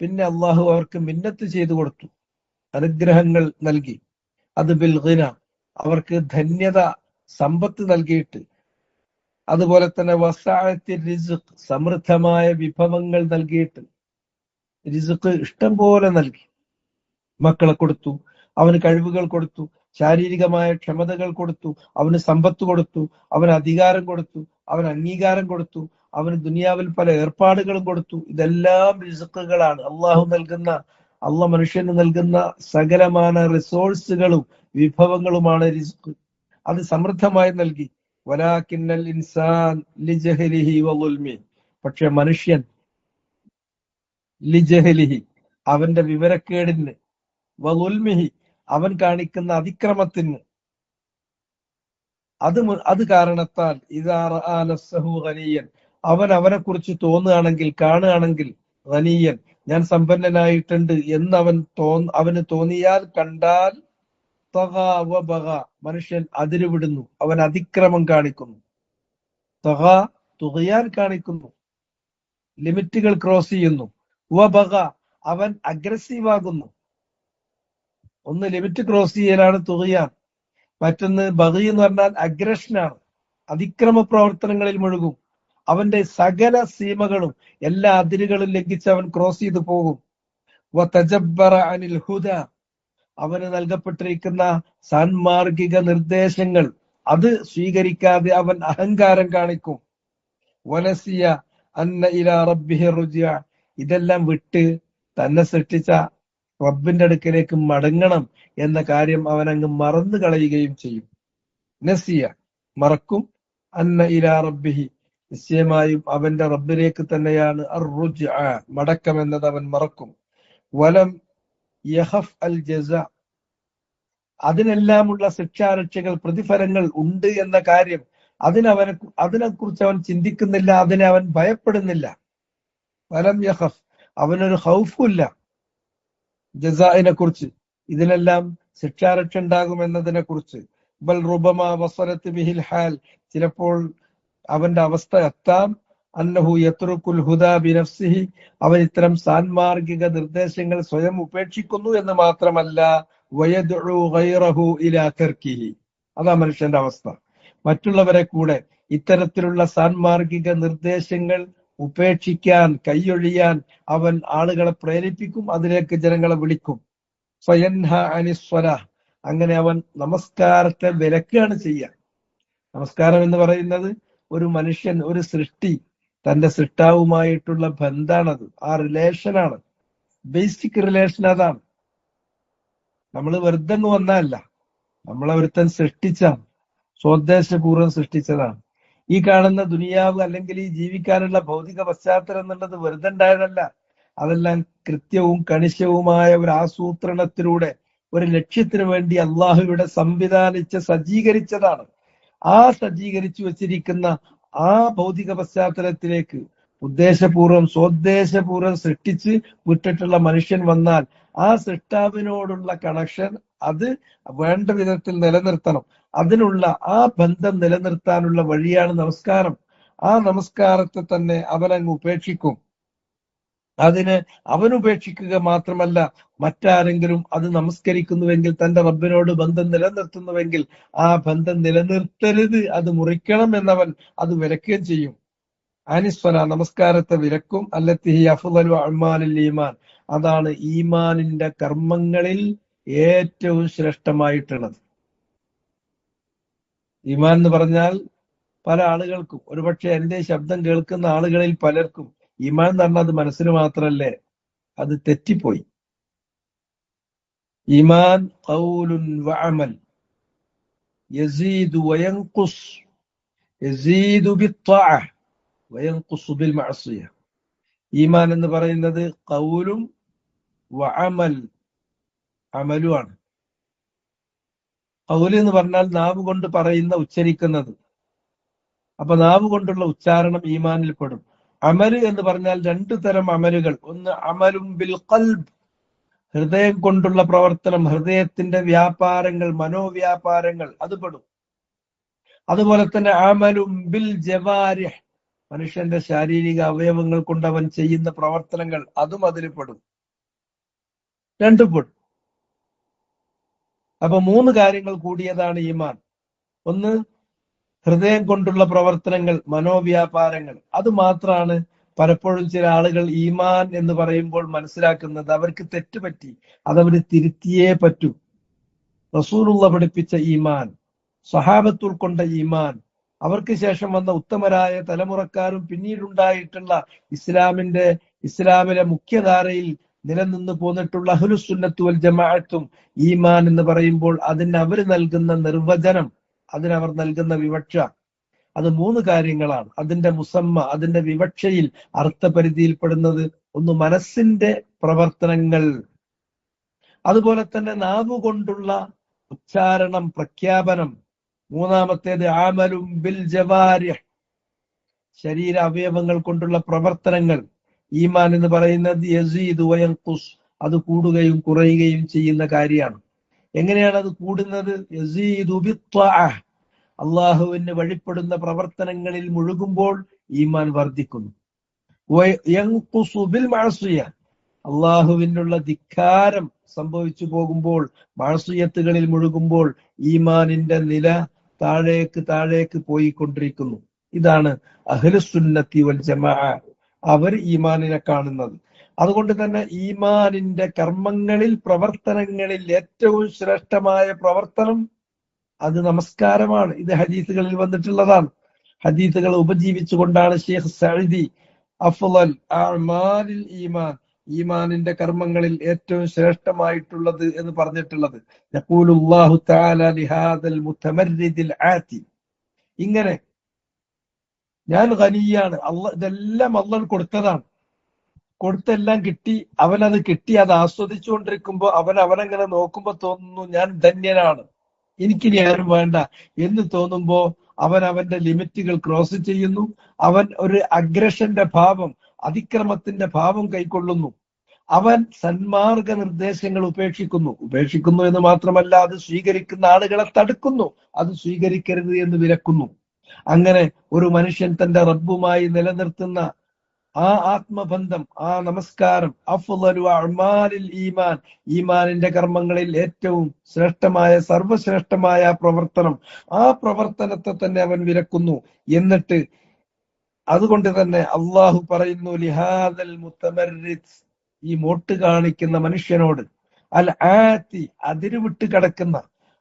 പിന്നെ അള്ളാഹു അവർക്ക് മിന്നത്ത് ചെയ്തു കൊടുത്തു, അനുഗ്രഹങ്ങൾ നൽകി. അത് ബിൽ ഗിന, അവർക്ക് ധന്യത, സമ്പത്ത് നൽകിയിട്ട്. അതുപോലെ തന്നെ വസഅത്തി റിസ്ഖ്, സമൃദ്ധമായ വിഭവങ്ങൾ നൽകിയിട്ട്. റിസ്ഖ് ഇഷ്ടം പോലെ നൽകി. മക്കളെ കൊടുത്തു, അവന് കഴിവുകൾ കൊടുത്തു, ശാരീരികമായ ക്ഷമതകൾ കൊടുത്തു, അവന് സമ്പത്ത് കൊടുത്തു, അവന് അധികാരം കൊടുത്തു, അവന് അംഗീകാരം കൊടുത്തു, അവന് ദുനിയാവിൽ പല ഏർപ്പാടുകളും കൊടുത്തു. ഇതെല്ലാം റിസ്ഖുകളാണ്. അള്ളാഹ് മനുഷ്യന് നൽകുന്ന സകലമായ റിസോഴ്സുകളും വിഭവങ്ങളുമാണ് റിസ്ഖ്. അത് സമൃദ്ധമായി നൽകി. വലാകിന്നൽ ഇൻസാൻ ലിജഹലിഹി വളുൽമി, പക്ഷെ മനുഷ്യൻ ലിജഹലിഹി, അവന്റെ വിവരക്കേടിന്, വളുൽമിഹി, അവൻ കാണിക്കുന്ന അതിക്രമത്തിന്, അത് കാരണത്താൽ ഇദാ റആ നഫ്സഹു ഗനിയൻ, അവനെ കുറിച്ച് തോന്നുകയാണെങ്കിൽ, കാണുകയാണെങ്കിൽ, ഗനിയൻ, ഞാൻ സമ്പന്നനായിട്ടുണ്ട് എന്ന് അവന് തോന്നിയാൽ, കണ്ടാൽ, തഗാ വബഗ, മനുഷ്യൻ അതിരുവിടുന്നു, അവൻ അതിക്രമം കാണിക്കുന്നു. തഗാ, തുഗയാൻ കാണിക്കുന്നു, ലിമിറ്റുകൾ ക്രോസ് ചെയ്യുന്നു. വബഗ, അവൻ അഗ്രസീവ് ആകുന്നു. ഒന്ന് ലിമിറ്റ് ക്രോസ് ചെയ്യലാണ് തുഗയാൻ, മറ്റൊന്ന് ബഗി എന്ന് പറഞ്ഞാൽ അഗ്രഷനാണ്. അതിക്രമ പ്രവർത്തനങ്ങളിൽ മുഴുകും. അവന്റെ സകല സീമകളും, എല്ലാ അതിരുകളും ലംഘിച്ച് അവൻ ക്രോസ് ചെയ്തു പോകും. വതജബ്ബറ അനിൽ ഹുദ, അവന് നൽകപ്പെട്ടിരിക്കുന്ന സാൻമാർഗിക നിർദ്ദേശങ്ങൾ അത് സ്വീകരിക്കാതെ അവൻ അഹങ്കാരം കാണിക്കും. വനസിയ അന്ന ഇലാ റബ്ബിഹി റുജ്അ, ഇതെല്ലാം വിട്ട് തന്നെ സൃഷ്ടിച്ച റബ്ബിന്റെ അടുക്കലേക്ക് മടങ്ങണം എന്ന കാര്യം അവൻ അങ്ങ് മറന്നു കളയുകയും ചെയ്യും. നസിയ, മറക്കും. അന്ന ഇലാ റബ്ബിഹി, നിശ്ചയമായും അവന്റെ റബ്ബിലേക്ക് തന്നെയാണ് അർ-റുജ്അ, മടക്കം എന്നത് അവൻ മറക്കും. വലം യഖഫ് അൽ ജസ, അതിനെല്ലാമുള്ള ശിക്ഷാരക്ഷകൾ, പ്രതിഫലങ്ങൾ ഉണ്ട് എന്ന കാര്യം അതിനെക്കുറിച്ച് അവൻ ചിന്തിക്കുന്നില്ല, അതിനെ അവൻ ഭയപ്പെടുന്നില്ല. വലം യഖഫ്, അവനൊരു ഖൗഫുമില്ല ജസാഇനെ കുറിച്ച്, ഇതിനെല്ലാം ശിക്ഷാരക്ഷ ഉണ്ടാകും എന്നതിനെ കുറിച്ച്. ബൽ റുബമാ വസലത്ത് ബിഹിൽ ഹാൽ, ചിലപ്പോൾ അവന്റെ അവസ്ഥ എത്താം, അന്നഹു യത്രുക്കുൽ ഹുദാ ബിനഫ്സിഹി, അവൻ ഇത്തരം സാൻമാർഗിക നിർദ്ദേശങ്ങൾ സ്വയം ഉപേക്ഷിക്കുന്നു എന്ന് മാത്രമല്ല, വയദ്ഉ ഗൈറഹു ഇലാ തർക്കിഹി, അതാ മനുഷ്യന്റെ അവസ്ഥ. മറ്റുള്ളവരെ കൂടെ ഇത്തരത്തിലുള്ള സാൻമാർഗിക നിർദ്ദേശങ്ങൾ ഉപേക്ഷിക്കാൻ, കൈയൊഴിയാൻ അവൻ ആളുകളെ പ്രേരിപ്പിക്കും, അതിലേക്ക് ജനങ്ങളെ വിളിക്കും. ഫയൻഹ അനിസ്വലാഹ്, അങ്ങനെ അവൻ നമസ്കാരത്തെ വിലക്കുകയാണ് ചെയ്യുക. നമസ്കാരം എന്ന് പറയുന്നത് ഒരു മനുഷ്യൻ, ഒരു സൃഷ്ടി തന്റെ സൃഷ്ടാവുമായിട്ടുള്ള ബന്ധാണത്, ആ റിലേഷനാണ്, ബേസിക് റിലേഷൻ അതാണ്. നമ്മൾ വെറുതെ വന്നതല്ല, നമ്മളെ ഒരുത്തൻ സൃഷ്ടിച്ചാണ്, സ്വോദ്ദേശപൂർവ്വം സൃഷ്ടിച്ചതാണ്. ഈ കാണുന്ന ദുനിയാവ് അല്ലെങ്കിൽ ഈ ജീവിക്കാനുള്ള ഭൗതിക പശ്ചാത്തലം എന്നുള്ളത് വെറുതെ ഉണ്ടായതല്ല. അതെല്ലാം കൃത്യവും കണിശവുമായ ഒരു ആസൂത്രണത്തിലൂടെ ഒരു ലക്ഷ്യത്തിന് വേണ്ടി അള്ളാഹു ഇവിടെ സജ്ജീകരിച്ചതാണ്. ആ സജ്ജീകരിച്ചു വച്ചിരിക്കുന്ന ആ ഭൗതിക പശ്ചാത്തലത്തിലേക്ക് ഉദ്ദേശപൂർവ്വം സ്വോദ്ദേശപൂർവ്വം സൃഷ്ടിച്ച് വിട്ടിട്ടുള്ള മനുഷ്യൻ വന്നാൽ ആ സൃഷ്ടാവിനോടുള്ള കണക്ഷൻ അത് വേണ്ട വിധത്തിൽ നിലനിർത്തണം. അതിനുള്ള ആ ബന്ധം നിലനിർത്താനുള്ള വഴിയാണ് നമസ്കാരം. ആ നമസ്കാരത്തെ തന്നെ അവനങ്ങ് ഉപേക്ഷിക്കും. അതിന് അവൻ ഉപേക്ഷിക്കുക മാത്രമല്ല, മറ്റാരെങ്കിലും അത് നമസ്കരിക്കുന്നുവെങ്കിൽ, തന്റെ റബ്ബിനോട് ബന്ധം നിലനിർത്തുന്നുവെങ്കിൽ ആ ബന്ധം നിലനിർത്തരുത്, അത് മുറിക്കണം എന്നവൻ അത് വിലക്കുകയും ചെയ്യും. അനിസ്വല, നമസ്കാരത്തെ വിലക്കും. അല്ലത്തി അഫ്ളലു അഅ്മാലിൽ ഈമാൻ, അതാണ് ഈമാനിന്റെ കർമ്മങ്ങളിൽ ഏറ്റവും ശ്രേഷ്ഠമായിട്ടുള്ളത്. ഈമാൻ എന്ന് പറഞ്ഞാൽ പല ആളുകൾക്കും, ഒരുപക്ഷെ എന്റെ ശബ്ദം കേൾക്കുന്ന ആളുകളിൽ പലർക്കും ഈമാൻ എന്ന് പറഞ്ഞാൽ അത് മനസ്സിന് മാത്രല്ലേ, അത് തെറ്റിപ്പോയി. ഈമാൻ ഖൗലുൻ വഅമൽ യസീദു വയൻഖുസ്, യസീദു ബിത്ത്വഅ വയൻഖുസു ബിൽ മഅസിയ. ഈമാൻ എന്ന് പറയുന്നത് ഖൗലും വഅമൽ, അമലുമാണ്. ഖൗല് എന്ന് പറഞ്ഞാൽ നാവ് കൊണ്ട് പറയുന്ന, ഉച്ചരിക്കുന്നത്. അപ്പൊ നാവ് കൊണ്ടുള്ള ഉച്ചാരണം ഈമാനിൽ പെടും. അമല് എന്ന് പറഞ്ഞാൽ രണ്ടു തരം അമലുകൾ. ഒന്ന് അമലും ബിൽ ഖൽബ്, ഹൃദയം കൊണ്ടുള്ള പ്രവർത്തനം, ഹൃദയത്തിന്റെ വ്യാപാരങ്ങൾ, മനോവ്യാപാരങ്ങൾ, അത് പെടും. അതുപോലെ തന്നെ അമലും ബിൽ ജവാരിഹ്, മനുഷ്യന്റെ ശാരീരിക അവയവങ്ങൾ കൊണ്ട് അവൻ ചെയ്യുന്ന പ്രവർത്തനങ്ങൾ, അതും അതിൽ പെടും. രണ്ടും പെടും. അപ്പൊ മൂന്ന് കാര്യങ്ങൾ കൂടിയതാണ് ഈമാൻ. ഒന്ന് ഹൃദയം കൊണ്ടുള്ള പ്രവർത്തനങ്ങൾ, മനോവ്യാപാരങ്ങൾ. അത് മാത്രമാണ് പലപ്പോഴും ചില ആളുകൾ ഈമാൻ എന്ന് പറയുമ്പോൾ മനസ്സിലാക്കുന്നത്. അവർക്ക് തെറ്റുപറ്റി, അതവര് തിരുത്തിയേ പറ്റൂ. റസൂലുള്ള പഠിപ്പിച്ച ഈമാൻ, സ്വഹാബത്ത് ഉൾക്കൊണ്ട ഈമാൻ, അവർക്ക് ശേഷം വന്ന ഉത്തമരായ തലമുറക്കാരും പിന്നീടുണ്ടായിട്ടുള്ള ഇസ്ലാമിലെ മുഖ്യധാരയിൽ നിലനിന്ന് പോന്നിട്ടുള്ള അഹ്ലുസുന്നത്ത് വൽ ജമാഅത്തും ഈമാൻ എന്ന് പറയുമ്പോൾ അതിന് അവർ നൽകുന്ന നിർവചനം, അതിനവർ നൽകുന്ന വിവക്ഷ, അത് മൂന്ന് കാര്യങ്ങളാണ്. അതിന്റെ മുസമ്മ, അതിന്റെ വിവക്ഷയിൽ അർത്ഥപരിധിയിൽപ്പെടുന്നത് ഒന്ന് മനസ്സിന്റെ പ്രവർത്തനങ്ങൾ, അതുപോലെ തന്നെ നാവ് കൊണ്ടുള്ള ഉച്ചാരണം, പ്രഖ്യാപനം. മൂന്നാമത്തേത് ആമലും ബിൽ ജവാരിഹ്, ശരീര അവയവങ്ങൾ കൊണ്ടുള്ള പ്രവർത്തനങ്ങൾ. ഈമാൻ എന്ന് പറയുന്നത് യസീദു വയൻഖുസ്, അത് കൂടുകയും കുറയുകയും ചെയ്യുന്ന കാര്യമാണ്. എങ്ങനെയാണ് അത് കൂടുന്നത്? യസീദു ബിത്ത്വഅ, അള്ളാഹുവിന് വഴിപ്പെടുന്ന പ്രവർത്തനങ്ങളിൽ മുഴുകുമ്പോൾ ഈമാൻ വർദ്ധിക്കുന്നു. വയൻഖുസു ബിൽ മഅസിയ, അള്ളാഹുവിനുള്ള ധിക്കാരം സംഭവിച്ചു പോകുമ്പോൾ, മഅസിയത്തുകളിൽ മുഴുകുമ്പോൾ ഈമാനിന്റെ നില താഴേക്ക് പോയിക്കൊണ്ടിരിക്കുന്നു. ഇതാണ് അഹ്ലുസുന്നത്തി വൽ ജമാഅ അവർ ഈമാനിനെ കാണുന്നത്. അതുകൊണ്ട് തന്നെ ഈമാനിന്റെ കർമ്മങ്ങളിൽ, പ്രവർത്തനങ്ങളിൽ ഏറ്റവും ശ്രേഷ്ഠമായ പ്രവർത്തനം അത് നമസ്കാരമാണ്. ഇത് ഹദീസുകളിൽ വന്നിട്ടുള്ളതാണ്. ഹദീസുകൾ ഉപജീവിച്ചുകൊണ്ടാണ് ഷെയ്ഖ് സഅദി അഫ്ളൽ അഅ്മാലിൽ ഈമാൻ, ഈമാനിന്റെ കർമ്മങ്ങളിൽ ഏറ്റവും ശ്രേഷ്ഠമായിട്ടുള്ളത് എന്ന് പറഞ്ഞിട്ടുള്ളത്. യഖൂലുല്ലാഹു തആല ലിഹാദൽ മുതമർരിദിൽ ആതി, ഇങ്ങനെ ഞാൻ ഖനിയാണ്, ഇതെല്ലാം അള്ളാഹ് കൊടുത്തതാണ്, കൊടുത്തെല്ലാം കിട്ടി, അവനത് കിട്ടി, അത് ആസ്വദിച്ചുകൊണ്ടിരിക്കുമ്പോ അവനങ്ങനെ നോക്കുമ്പോ തോന്നുന്നു ഞാൻ ധന്യനാണ്, എനിക്കിനി ആരും വേണ്ട എന്ന് തോന്നുമ്പോ അവന്റെ ലിമിറ്റുകൾ ക്രോസ് ചെയ്യുന്നു. അവൻ ഒരു അഗ്രഷന്റെ ഭാവം, അതിക്രമത്തിന്റെ ഭാവം കൈക്കൊള്ളുന്നു. അവൻ സന്മാർഗ നിർദ്ദേശങ്ങൾ ഉപേക്ഷിക്കുന്നു എന്ന് മാത്രമല്ല, അത് സ്വീകരിക്കുന്ന ആളുകളെ തടുക്കുന്നു, അത് സ്വീകരിക്കരുത് എന്ന് വിലക്കുന്നു. അങ്ങനെ ഒരു മനുഷ്യൻ തന്റെ റബ്ബുമായി നിലനിർത്തുന്ന ആ ആത്മബന്ധം, ആ നമസ്കാരം, അഫ്ളലു അഅ്മാലിൽ ഈമാൻ, ഈമാനിന്റെ കർമ്മങ്ങളിൽ ഏറ്റവും ശ്രേഷ്ഠമായ, സർവശ്രേഷ്ഠമായ പ്രവർത്തനം, ആ പ്രവർത്തനത്തെ തന്നെ അവൻ വിലക്കുന്നു. എന്നിട്ട് അതുകൊണ്ട് തന്നെ അള്ളാഹു പറയുന്നു ലിഹാദൽ മുതമർരിദ്, ഈ മോട്ട് കാണിക്കുന്ന മനുഷ്യനോട്, അൽ ആതി, അതിര് വിട്ട് കിടക്കുന്ന,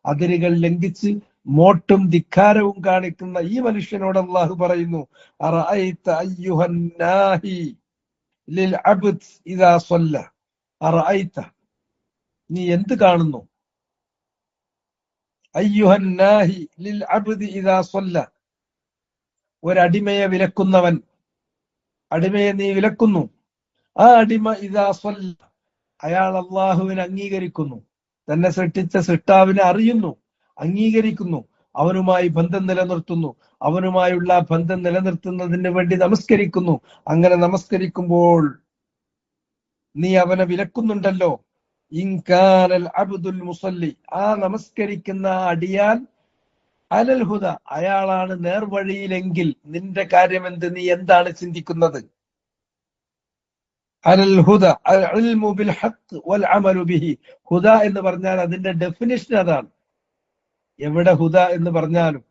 അതിരുകൾ ലംഘിച്ച് മോട്ടും ധിക്കാരവും കാണിക്കുന്ന ഈ മനുഷ്യനോട് അള്ളാഹു പറയുന്നു, അറഅയ്ത അയ്യുഹൻ നാഹി ലിൽ അബ്ദ് ഇദാ സ്വല്ല. അറഅയ്ത, നീ എന്ത് കാണുന്നു? അയ്യുഹൻ നാഹി ലിൽ അബ്ദ് ഇദാ സ്വല്ല, ഒരടിമയെ വിലക്കുന്നവൻ, അടിമയെ നീ വിലക്കുന്നു. ആ അടിമ ഇദാ സ്വല്ല, അയാൾ അള്ളാഹുവിനെ അംഗീകരിക്കുന്നു, തന്നെ സൃഷ്ടിച്ച സൃഷ്ടാവിനെ അറിയുന്നു, അംഗീകരിക്കുന്നു, അവനുമായി ബന്ധം നിലനിർത്തുന്നു, അവനുമായുള്ള ബന്ധം നിലനിർത്തുന്നതിന് വേണ്ടി നമസ്കരിക്കുന്നു. അങ്ങനെ നമസ്കരിക്കുമ്പോൾ നീ അവനെ വിലക്കുന്നുണ്ടല്ലോ. ഇൻകാനൽ അബ്ദുൽ മുസല്ലി, ആ നമസ്കരിക്കുന്ന അടിയാൻ അലൽ ഹുദ, അയാളാണ് നേർവഴിയിലെങ്കിൽ നിന്റെ കാര്യം എന്ത്? നീ എന്താണ് ചിന്തിക്കുന്നത്? അലൽ ഹുദ അൽ ഇൽമു ബിൽ ഹഖ് വൽ അമലു ബിഹി. ഹുദ എന്ന് പറഞ്ഞാൽ അതിന്റെ ഡെഫിനിഷൻ അതാണ്. എവിടെ ഹുദ എന്ന് പറഞ്ഞാലും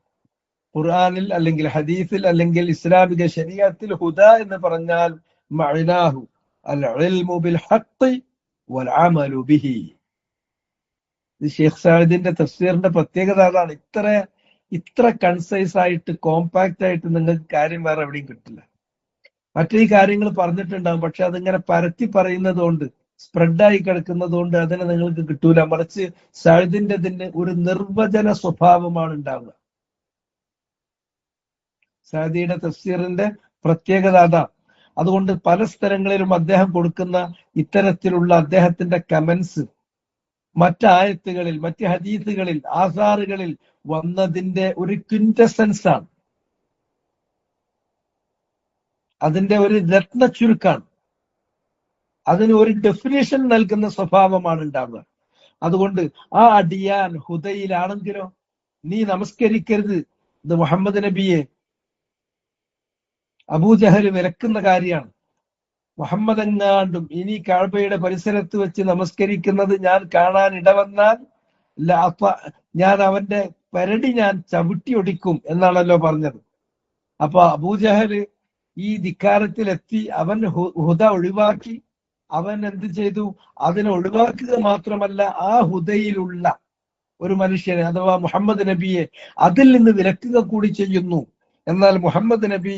ഖുർആനിൽ അല്ലെങ്കിൽ ഹദീസിൽ അല്ലെങ്കിൽ ഇസ്ലാമിക ശരീഅത്തിൽ ഹുദ എന്ന് പറഞ്ഞാൽ മഅനാഹു അൽ ഇൽമു ബിൽ ഹഖ് വൽ അമലു ബിഹി. ഇത് ഷെയ്ഖ് സഅദിന്റെ തഫ്സീറിന്റെ പ്രത്യേകത അതാണ്. ഇത്ര കൺസൈസ് ആയിട്ട് കോമ്പാക്റ്റ് ആയിട്ട് നിങ്ങൾക്ക് കാര്യം വേറെ എവിടെയും കിട്ടില്ല. മറ്റേ കാര്യങ്ങൾ പറഞ്ഞിട്ടുണ്ടാകും, പക്ഷെ അതിങ്ങനെ പരത്തി പറയുന്നത് കൊണ്ട്, സ്പ്രെഡായി കിടക്കുന്നത് കൊണ്ട് അതിനെ നിങ്ങൾക്ക് കിട്ടൂല. മറിച്ച് സഅദിന്റെ ഒരു നിർവചന സ്വഭാവമാണ് ഉണ്ടാവുക. സഅദിയുടെ തഫ്സീറിന്റെ പ്രത്യേകത അതാ. അതുകൊണ്ട് പല സ്ഥലങ്ങളിലും അദ്ദേഹം കൊടുക്കുന്ന ഇത്തരത്തിലുള്ള അദ്ദേഹത്തിന്റെ കമന്റ്സ് മറ്റായത്തുകളിൽ, മറ്റ് ഹദീസുകളിൽ, ആസാറുകളിൽ വന്നതിന്റെ ഒരു ക്വിന്റസെൻസ് ആണ്, അതിന്റെ ഒരു രത്ന ചുരുക്കാണ്, അതിന് ഒരു ഡെഫിനേഷൻ നൽകുന്ന സ്വഭാവമാണ് ഉണ്ടാവുക. അതുകൊണ്ട് ആ അടിയാൻ ഹുദയിലാണെങ്കിലോ നീ നമസ്കരിക്കരുത്. ഇത് മുഹമ്മദ് നബിയെ അബൂജഹൽ വിലക്കുന്ന കാര്യമാണ്. മുഹമ്മദ് എങ്ങാണ്ടും ഇനി കഅബയുടെ പരിസരത്ത് വെച്ച് നമസ്കരിക്കുന്നത് ഞാൻ കാണാൻ ഇടവന്നാൽ ഞാൻ അവന്റെ പരടി ഞാൻ ചവിട്ടിയൊടിക്കും എന്നാണല്ലോ പറഞ്ഞത്. അപ്പൊ അബൂജഹല് ഈ ധിക്കാരത്തിലെത്തി, അവൻ ഹുദ ഒഴിവാക്കി. അവൻ എന്ത് ചെയ്തു? അതിനെ ഒഴിവാക്കുക മാത്രമല്ല, ആ ഹുദയിലുള്ള ഒരു മനുഷ്യനെ അഥവാ മുഹമ്മദ് നബിയെ അതിൽ നിന്ന് വിലക്കുക കൂടി ചെയ്യുന്നു. എന്നാൽ മുഹമ്മദ് നബി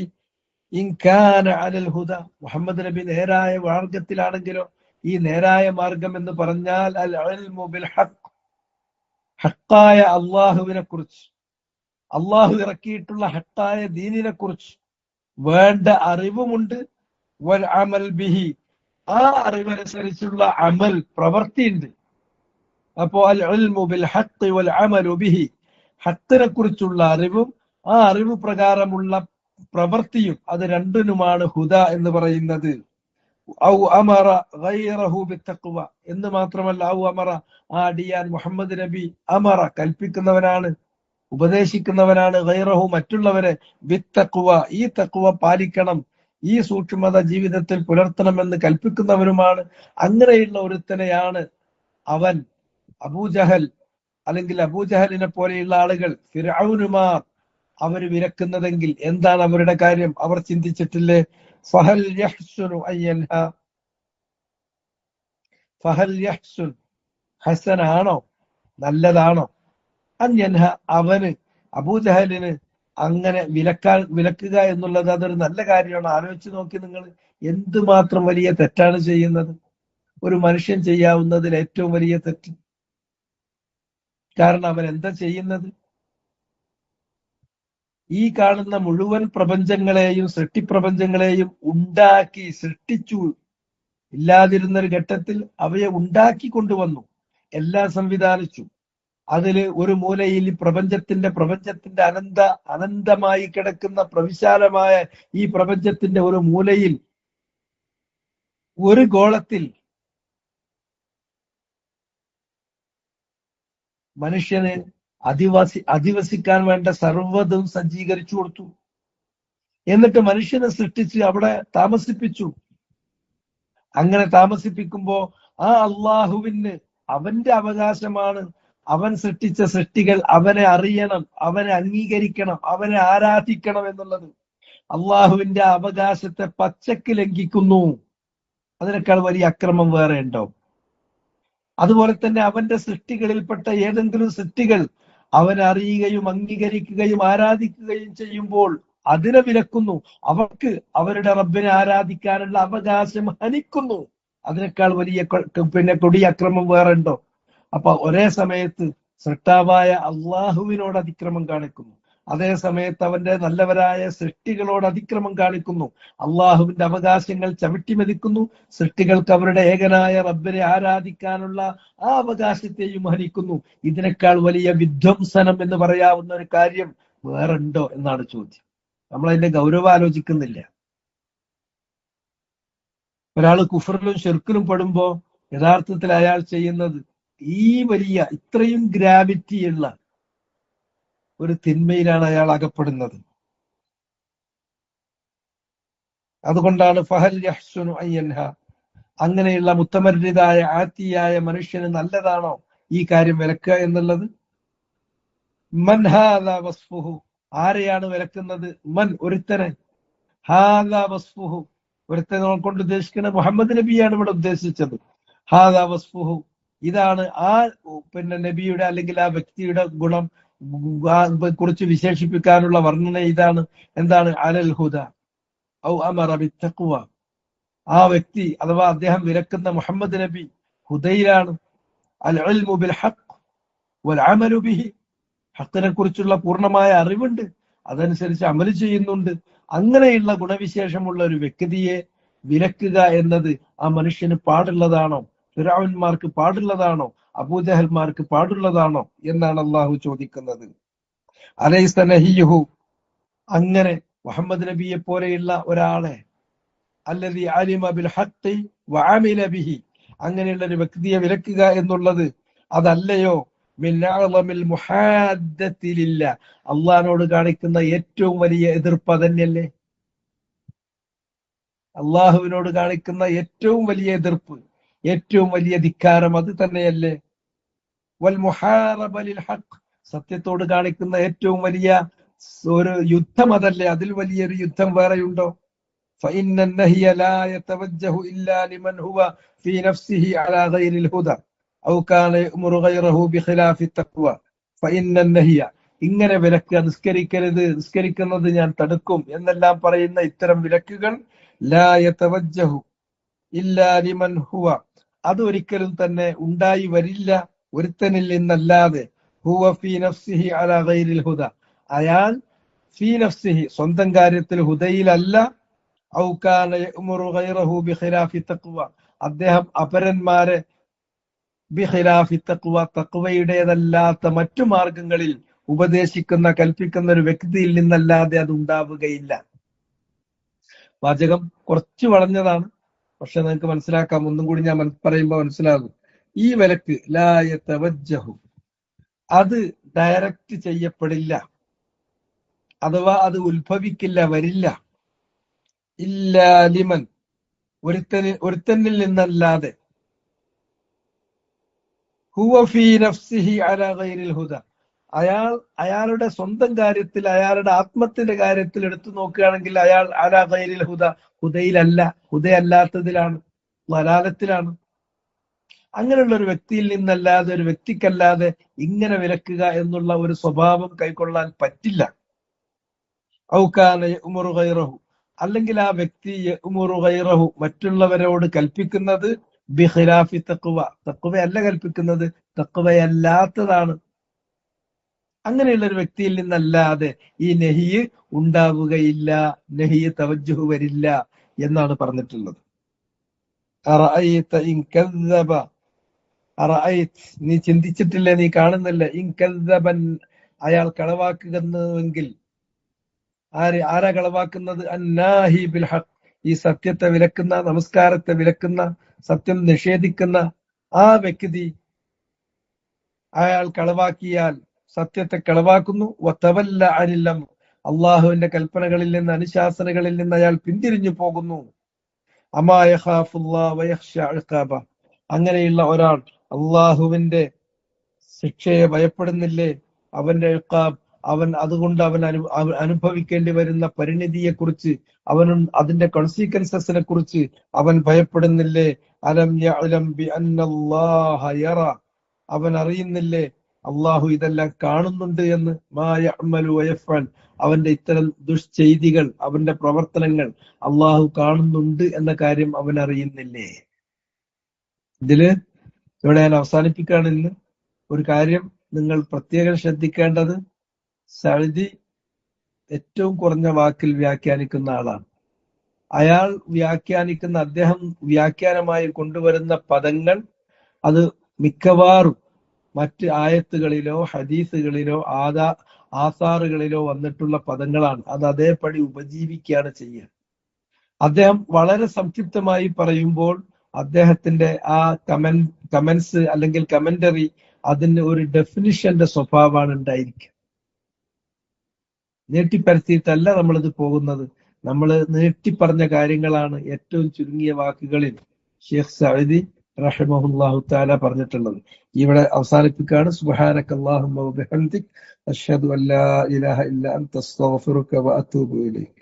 ഇൻകാന അലൽ ഹുദ, മുഹമ്മദ് നബി നേരായ മാർഗത്തിലാണെങ്കിലോ, ഈ നേരായ മാർഗം എന്ന് പറഞ്ഞാൽ അൽ ഇൽമു ബിൽ ഹഖ്, ഹക്കായ അള്ളാഹുവിനെ കുറിച്ച്, അള്ളാഹു ഇറക്കിയിട്ടുള്ള ഹക്കായ ദീനിനെ കുറിച്ച് വേണ്ട അറിവുമുണ്ട്. വൽ അമൽ ബിഹി, ആ അറിവനുസരിച്ചുള്ള അമൽ, പ്രവൃത്തിയുണ്ട്. അപ്പോ അൽ ഇൽമു ബിൽ ഹഖ് വൽ അമലു ബിഹി, ഹക്കിനെ കുറിച്ചുള്ള അറിവും ആ അറിവ് പ്രകാരമുള്ള പ്രവൃത്തിയും, അത് രണ്ടിനുമാണ് ഹുദ എന്ന് പറയുന്നത്. ഔ അമറ ഗൈറഹു ബിത്തഖ്വ എന്ന് മാത്രമല്ല, ഔ അമറ, ആ അടിയാൻ മുഹമ്മദ് നബി അമറ കൽപ്പിക്കുന്നവനാണ്, ഉപദേശിക്കുന്നവനാണ്, ഗൈറഹു മറ്റുള്ളവരെ, ബിത്തഖ്വ ഈ തഖ്വ പാലിക്കണം, ഈ സൂക്ഷ്മത ജീവിതത്തിൽ പുലർത്തണമെന്ന് കൽപ്പിക്കുന്നവരുമാണ്. അങ്ങനെയുള്ള ഒരുത്തനെയാണ് അവൻ അബൂജഹൽ, അല്ലെങ്കിൽ അബൂജഹലിനെ പോലെയുള്ള ആളുകൾ, ഫിർഔനുമാർ, അവർ വിലക്കുന്നതെങ്കിൽ എന്താണ് അവരുടെ കാര്യം? അവർ ചിന്തിച്ചിട്ടില്ലേ? ഫഹൽ യഹ്സുനു അയ്യൻഹ, ഫഹൽ യഹ്സുൻ, ഹസനാണോ, നല്ലതാണോ, അന്യൻഹ, അവന് അബൂജഹലിന് അങ്ങനെ വിലക്കുക എന്നുള്ളത് അതൊരു നല്ല കാര്യമാണ്. ആലോചിച്ച് നോക്കി നിങ്ങൾ, എന്തുമാത്രം വലിയ തെറ്റാണ് ചെയ്യുന്നത്, ഒരു മനുഷ്യൻ ചെയ്യാവുന്നതിൽ ഏറ്റവും വലിയ തെറ്റ്. കാരണം അവൻ എന്താ ചെയ്യുന്നത്? ഈ കാണുന്ന മുഴുവൻ പ്രപഞ്ചങ്ങളെയും, സൃഷ്ടിപ്രപഞ്ചങ്ങളെയും ഉണ്ടാക്കി, സൃഷ്ടിച്ചു, ഇല്ലാതിരുന്നൊരു ഘട്ടത്തിൽ അവയെ ഉണ്ടാക്കി കൊണ്ടുവന്നു, എല്ലാം സംവിധാനിച്ചു. അതില് ഒരു മൂലയിൽ പ്രപഞ്ചത്തിന്റെ അനന്തമായി കിടക്കുന്ന പ്രവിശാലമായ ഈ പ്രപഞ്ചത്തിന്റെ ഒരു മൂലയിൽ, ഒരു ഗോളത്തിൽ മനുഷ്യന് അധിവസിക്കാൻ വേണ്ട സർവ്വതും സജ്ജീകരിച്ചു കൊടുത്തു. എന്നിട്ട് മനുഷ്യനെ സൃഷ്ടിച്ച് അവിടെ താമസിപ്പിച്ചു. അങ്ങനെ താമസിപ്പിക്കുമ്പോ ആ അള്ളാഹുവിന് അവന്റെ അവകാശമാണ് അവൻ സൃഷ്ടിച്ച സൃഷ്ടികൾ അവനെ അറിയണം, അവനെ അംഗീകരിക്കണം, അവനെ ആരാധിക്കണം എന്നുള്ളത്. അള്ളാഹുവിന്റെ അവകാശത്തെ പച്ചക്ക് ലംഘിക്കുന്നു. അതിനേക്കാൾ വലിയ അക്രമം വേറെ ഉണ്ടോ? അതുപോലെ തന്നെ അവന്റെ സൃഷ്ടികളിൽപ്പെട്ട ഏതെങ്കിലും സൃഷ്ടികൾ അവൻ അറിയുകയും അംഗീകരിക്കുകയും ആരാധിക്കുകയും ചെയ്യുമ്പോൾ അതിനെ വിലക്കുന്നു. അവർക്ക് അവരുടെ റബ്ബിനെ ആരാധിക്കാനുള്ള അവകാശം ഹനിക്കുന്നു. അതിനേക്കാൾ വലിയ കൊടിയ അക്രമം വേറെ ഉണ്ടോ? അപ്പൊ ഒരേ സമയത്ത് സൃഷ്ടാവായ അള്ളാഹുവിനോട് അതിക്രമം കാണിക്കുന്നു, അതേ സമയത്ത് അവന്റെ നല്ലവരായ സൃഷ്ടികളോട് അതിക്രമം കാണിക്കുന്നു, അള്ളാഹുവിന്റെ അവകാശങ്ങൾ ചവിട്ടിമെതിക്കുന്നു, സൃഷ്ടികൾക്ക് അവരുടെ ഏകനായ റബ്ബിനെ ആരാധിക്കാനുള്ള ആ അവകാശത്തെയും ഹനിക്കുന്നു. ഇതിനേക്കാൾ വലിയ വിധ്വംസനം എന്ന് പറയാവുന്ന ഒരു കാര്യം വേറുണ്ടോ എന്നാണ് ചോദ്യം. നമ്മൾ അതിന്റെ ഗൗരവം ആലോചിക്കുന്നില്ല. ഒരാൾ കുഫറിലും ഷിർക്കിലും പെടുമ്പോ യഥാർത്ഥത്തിൽ അയാൾ ചെയ്യുന്നത് ഈ വലിയ ഇത്രയും ഗ്രാവിറ്റിയുള്ള ഒരു തിന്മയിലാണ് അയാൾ അകപ്പെടുന്നത്. അതുകൊണ്ടാണ് ഫഹൽ യഹ്സുനു അയ്യൻഹ, അങ്ങനെയുള്ള മുത്തമര്രിദായ ആത്തിയായ മനുഷ്യന് നല്ലതാണോ ഈ കാര്യം വിലക്കുക എന്നുള്ളത്? മൻ ഹാദാ വസ്ഫുഹു, ആരെയാണ് വിലക്കുന്നത്? മൻ, ഒരുത്തനെ. ഹാദാ വസ്ഫുഹു, ഒരുത്തനെ കൊണ്ട് ഉദ്ദേശിക്കുന്നത് മുഹമ്മദ് നബിയാണ് ഇവിടെ ഉദ്ദേശിച്ചത്. ഹാദാ വസ്ഫുഹു, ഇതാണ് ആ നബിയുടെ അല്ലെങ്കിൽ ആ വ്യക്തിയുടെ ഗുണം കുറിച്ച് വിശേഷിപ്പിക്കാനുള്ള വർണ്ണന ഇതാണ്. എന്താണ്? അലൽ ഹുദ ഔ അമറ ബിത്തഖ്വ, ആ വ്യക്തി അഥവാ അദ്ദേഹം വിലക്കുന്ന മുഹമ്മദ് നബി ഹുദയിലാണ്. അൽ ഇൽമു ബിൽ ഹഖ് വൽ അമലു ബിഹി, ഹഖിനെ കുറിച്ചുള്ള പൂർണ്ണമായ അറിവുണ്ട്, അതനുസരിച്ച് അമല് ചെയ്യുന്നുണ്ട്. അങ്ങനെയുള്ള ഗുണവിശേഷമുള്ള ഒരു വ്യക്തിയെ വിലക്കുക എന്നത് ആ മനുഷ്യന് പാടുള്ളതാണോ? ഫിറഔൻമാർക്ക് പാടുള്ളതാണോ? അബൂജഹൽമാർക്ക് പാടുള്ളതാണോ എന്നാണ് അള്ളാഹു ചോദിക്കുന്നത്. അലൈസ നഹിയുഹു, അങ്ങനെ മുഹമ്മദ് നബിയെ പോലെയുള്ള ഒരാളെ, അല്ലദീ അലിമ ബിൽ ഹഖ് വഅമില ബിഹി, അങ്ങനെയുള്ള ഒരു വ്യക്തിയെ വിലക്കുക എന്നുള്ളത് അതല്ലയോ മിൻ അഅ്ളമിൽ മുഹാദ്ദത്തി ലില്ലാഹ്, അള്ളാഹിനോട് കാണിക്കുന്ന ഏറ്റവും വലിയ എതിർപ്പ് തന്നെയല്ലേ? അള്ളാഹുവിനോട് കാണിക്കുന്ന ഏറ്റവും വലിയ എതിർപ്പ്, ഏറ്റവും വലിയ ധിക്കാരം അത് തന്നെയല്ലേ? വൽ മുഹാറബ ലിൽ ഹഖ്, സത്യത്തോട് കാണിക്കുന്ന ഏറ്റവും വലിയ ഒരു യുദ്ധം അതല്ലേ? അതിൽ വലിയൊരു യുദ്ധം വേറെയുണ്ടോ? فإن النهي لا يتوجه إلا لمن هو في نفسه على غير الهدى أو كان يأمر غيره بخلاف التقوى. فإن النهي, ഇങ്ങനെ വിലക്ക്, നിസ്കരിക്കരുത്, നിസ്കരിക്കുന്നത് ഞാൻ തടുക്കും എന്നെല്ലാം പറയുന്ന ഇത്തരം വിലക്കുകൾ ലാ യതവജ്ജഹു ഇല്ലാ ലിമൻ ഹുവ, അത് ഒരിക്കലും തന്നെ ഉണ്ടായി വരില്ല ഒരുത്തനിൽ നിന്നല്ലാതെ ഹുവ ഫീ നഫ്സിഹി അലാ ഗൈരിൽ ഹുദ, അയാൾ ഫീ നഫ്സിഹി സ്വന്തം കാര്യത്തിൽ ഹുദയിലല്ല, ഔ കാന യഅ്മുറു ഗൈറഹു ബിഖിലാഫി തഖ്വ, അദ്ദേഹം അപരന്മാരെ ബിഖിലാഫി തഖ്വ, തഖ്വയുടേതല്ലാത്ത മറ്റു മാർഗങ്ങളിൽ ഉപദേശിക്കുന്ന കൽപ്പിക്കുന്ന ഒരു വ്യക്തിയിൽ നിന്നല്ലാതെ അത് ഉണ്ടാവുകയില്ല. വാചകം കുറച്ച് വളഞ്ഞതാണ്, പക്ഷെ നിങ്ങൾക്ക് മനസ്സിലാക്കാം. ഒന്നും കൂടി ഞാൻ പറയുമ്പോൾ മനസ്സിലാകും. ഈ വിലക്ക് ലാ യതവജ്ജഹു, അത് ഡയറക്റ്റ് ചെയ്യപ്പെടില്ല, അഥവാ അത് ഉത്ഭവിക്കില്ല, വരില്ല. ഇല്ലാ ലിമൻ, ഒരുത്തനിൽ നിന്നല്ലാതെ, ഹുവ ഫീ നഫ്സിഹി അലാ ഗൈരിൽ ഹുദ, അയാളുടെ സ്വന്തം കാര്യത്തിൽ, അയാളുടെ ആത്മത്തിന്റെ കാര്യത്തിൽ എടുത്തു നോക്കുകയാണെങ്കിൽ അയാൾ അലാ ഗൈരിൽ ഹുദ, ഹുദയിലല്ല, ഹുദയല്ലാത്തതിലാണ്, വലാലത്തിലാണ്. അങ്ങനെയുള്ള ഒരു വ്യക്തിയിൽ നിന്നല്ലാതെ, ഒരു വ്യക്തിക്കല്ലാതെ ഇങ്ങനെ വിലക്കുക എന്നുള്ള ഒരു സ്വഭാവം കൈക്കൊള്ളാൻ പറ്റില്ല. ഔ കാന യഅ്മുറു ഗൈറഹു, അല്ലെങ്കിൽ ആ വ്യക്തി യഅ്മുറു ഗൈറഹു, മറ്റുള്ളവരോട് കൽപ്പിക്കുന്നത് ബിഖിലാഫി തഖ്വ, തഖ്വയല്ല കൽപ്പിക്കുന്നത്, തഖ്വയല്ലാത്തതാണ്. അങ്ങനെയുള്ള ഒരു വ്യക്തിയിൽ നിന്നല്ലാതെ ഈ നഹിയ് ഉണ്ടാവുകയില്ല, നഹിയ് തവജ്ജുഹ് വരില്ല എന്നാണ് പറഞ്ഞിട്ടുള്ളത്. അറഅയ്ത ഇൻ കദ്ദബ, അറഅയ്ത, നീ ചിന്തിച്ചിട്ടില്ലേ, നീ കാണുന്നില്ല, ഇൻ കദ്ദബൻ, അയാൾ കളവാക്കുന്നുവെങ്കിൽ. ആരാ കളവാക്കുന്നത്? അന്നാഹി ബിൽ ഹഖ്, ഈ സത്യത്തെ വിലക്കുന്ന, നമസ്കാരത്തെ വിലക്കുന്ന, സത്യം നിഷേധിക്കുന്ന ആ വ്യക്തി, അയാൾ കളവാക്കിയാൽ സത്യത്തെ കളവാക്കുന്നു. വതവല്ല അനിൽ അംർ, അള്ളാഹുവിന്റെ കൽപ്പനകളിൽ നിന്ന്, അനുശാസനകളിൽ നിന്ന് അയാൾ പിന്തിരിഞ്ഞു പോകുന്നു. അമാ യഖാഫുല്ലാഹ വയഖ്ശ ഇഖാബ, അങ്ങനെയുള്ള ഒരാൾ അള്ളാഹുവിന്റെ ശിക്ഷയെ ഭയപ്പെടുന്നില്ലേ, അവന്റെ ഇഖാബ്, അതുകൊണ്ട് അവൻ അനുഭവിക്കേണ്ടി വരുന്ന പരിണിതിയെ കുറിച്ച്, അതിന്റെ കോൺസിക്വൻസസിനെ കുറിച്ച് അവൻ ഭയപ്പെടുന്നില്ലേ? അലം യഅലം ബി അന്നല്ലാഹ യറ, അവൻ അറിയുന്നില്ലേ അള്ളാഹു ഇതെല്ലാം കാണുന്നുണ്ട് എന്ന്. മാ യഅ്മലു വയഫ്അൽ, അവന്റെ ഇത്തരം ദുഷ്ചെയ്തികൾ, അവന്റെ പ്രവർത്തനങ്ങൾ അള്ളാഹു കാണുന്നുണ്ട് എന്ന കാര്യം അവൻ അറിയുന്നില്ലേ? ഇതില് ഇവിടെ ഞാൻ അവസാനിപ്പിക്കുകയാണ് ഇന്ന്. ഒരു കാര്യം നിങ്ങൾ പ്രത്യേകം ശ്രദ്ധിക്കേണ്ടത്, സഅദി ഏറ്റവും കുറഞ്ഞ വാക്കിൽ വ്യാഖ്യാനിക്കുന്ന ആളാണ്. അയാൾ വ്യാഖ്യാനിക്കുന്ന, അദ്ദേഹം വ്യാഖ്യാനമായി കൊണ്ടുവരുന്ന പദങ്ങൾ അത് മിക്കവാറും മറ്റ് ആയത്തുകളിലോ ഹദീസുകളിലോ ആസാറുകളിലോ വന്നിട്ടുള്ള പദങ്ങളാണ്. അത് അതേപടി ഉപജീവിക്കുകയാണ് ചെയ്യുക. അദ്ദേഹം വളരെ സംക്ഷിപ്തമായി പറയുമ്പോൾ അദ്ദേഹത്തിന്റെ ആ കമന്റ്സ് അല്ലെങ്കിൽ കമന്ററി, അതിന് ഒരു ഡെഫിനിഷന്റെ സ്വഭാവമാണ് ഉണ്ടായിരിക്കുക. നീട്ടിപ്പരത്തിയിട്ടല്ല നമ്മളിത് പോകുന്നത്. നമ്മൾ നീട്ടിപ്പറഞ്ഞ കാര്യങ്ങളാണ് ഏറ്റവും ചുരുങ്ങിയ വാക്കുകളിൽ ഷെയ്ഖ് സഅദി റഹിമഹുല്ലാഹു തആല പറഞ്ഞിട്ടുള്ളത്. ഇവിടെ അവസാനിപ്പിക്കുകയാണ്. സുബ്ഹാനകല്ലാഹുമ്മ വബിഹംദിക് അശ്ഹദു അല്ലാ ഇലാഹ ഇല്ല അൻത അസ്തഗ്ഫിറുക വഅതൂബു ഇലൈക്.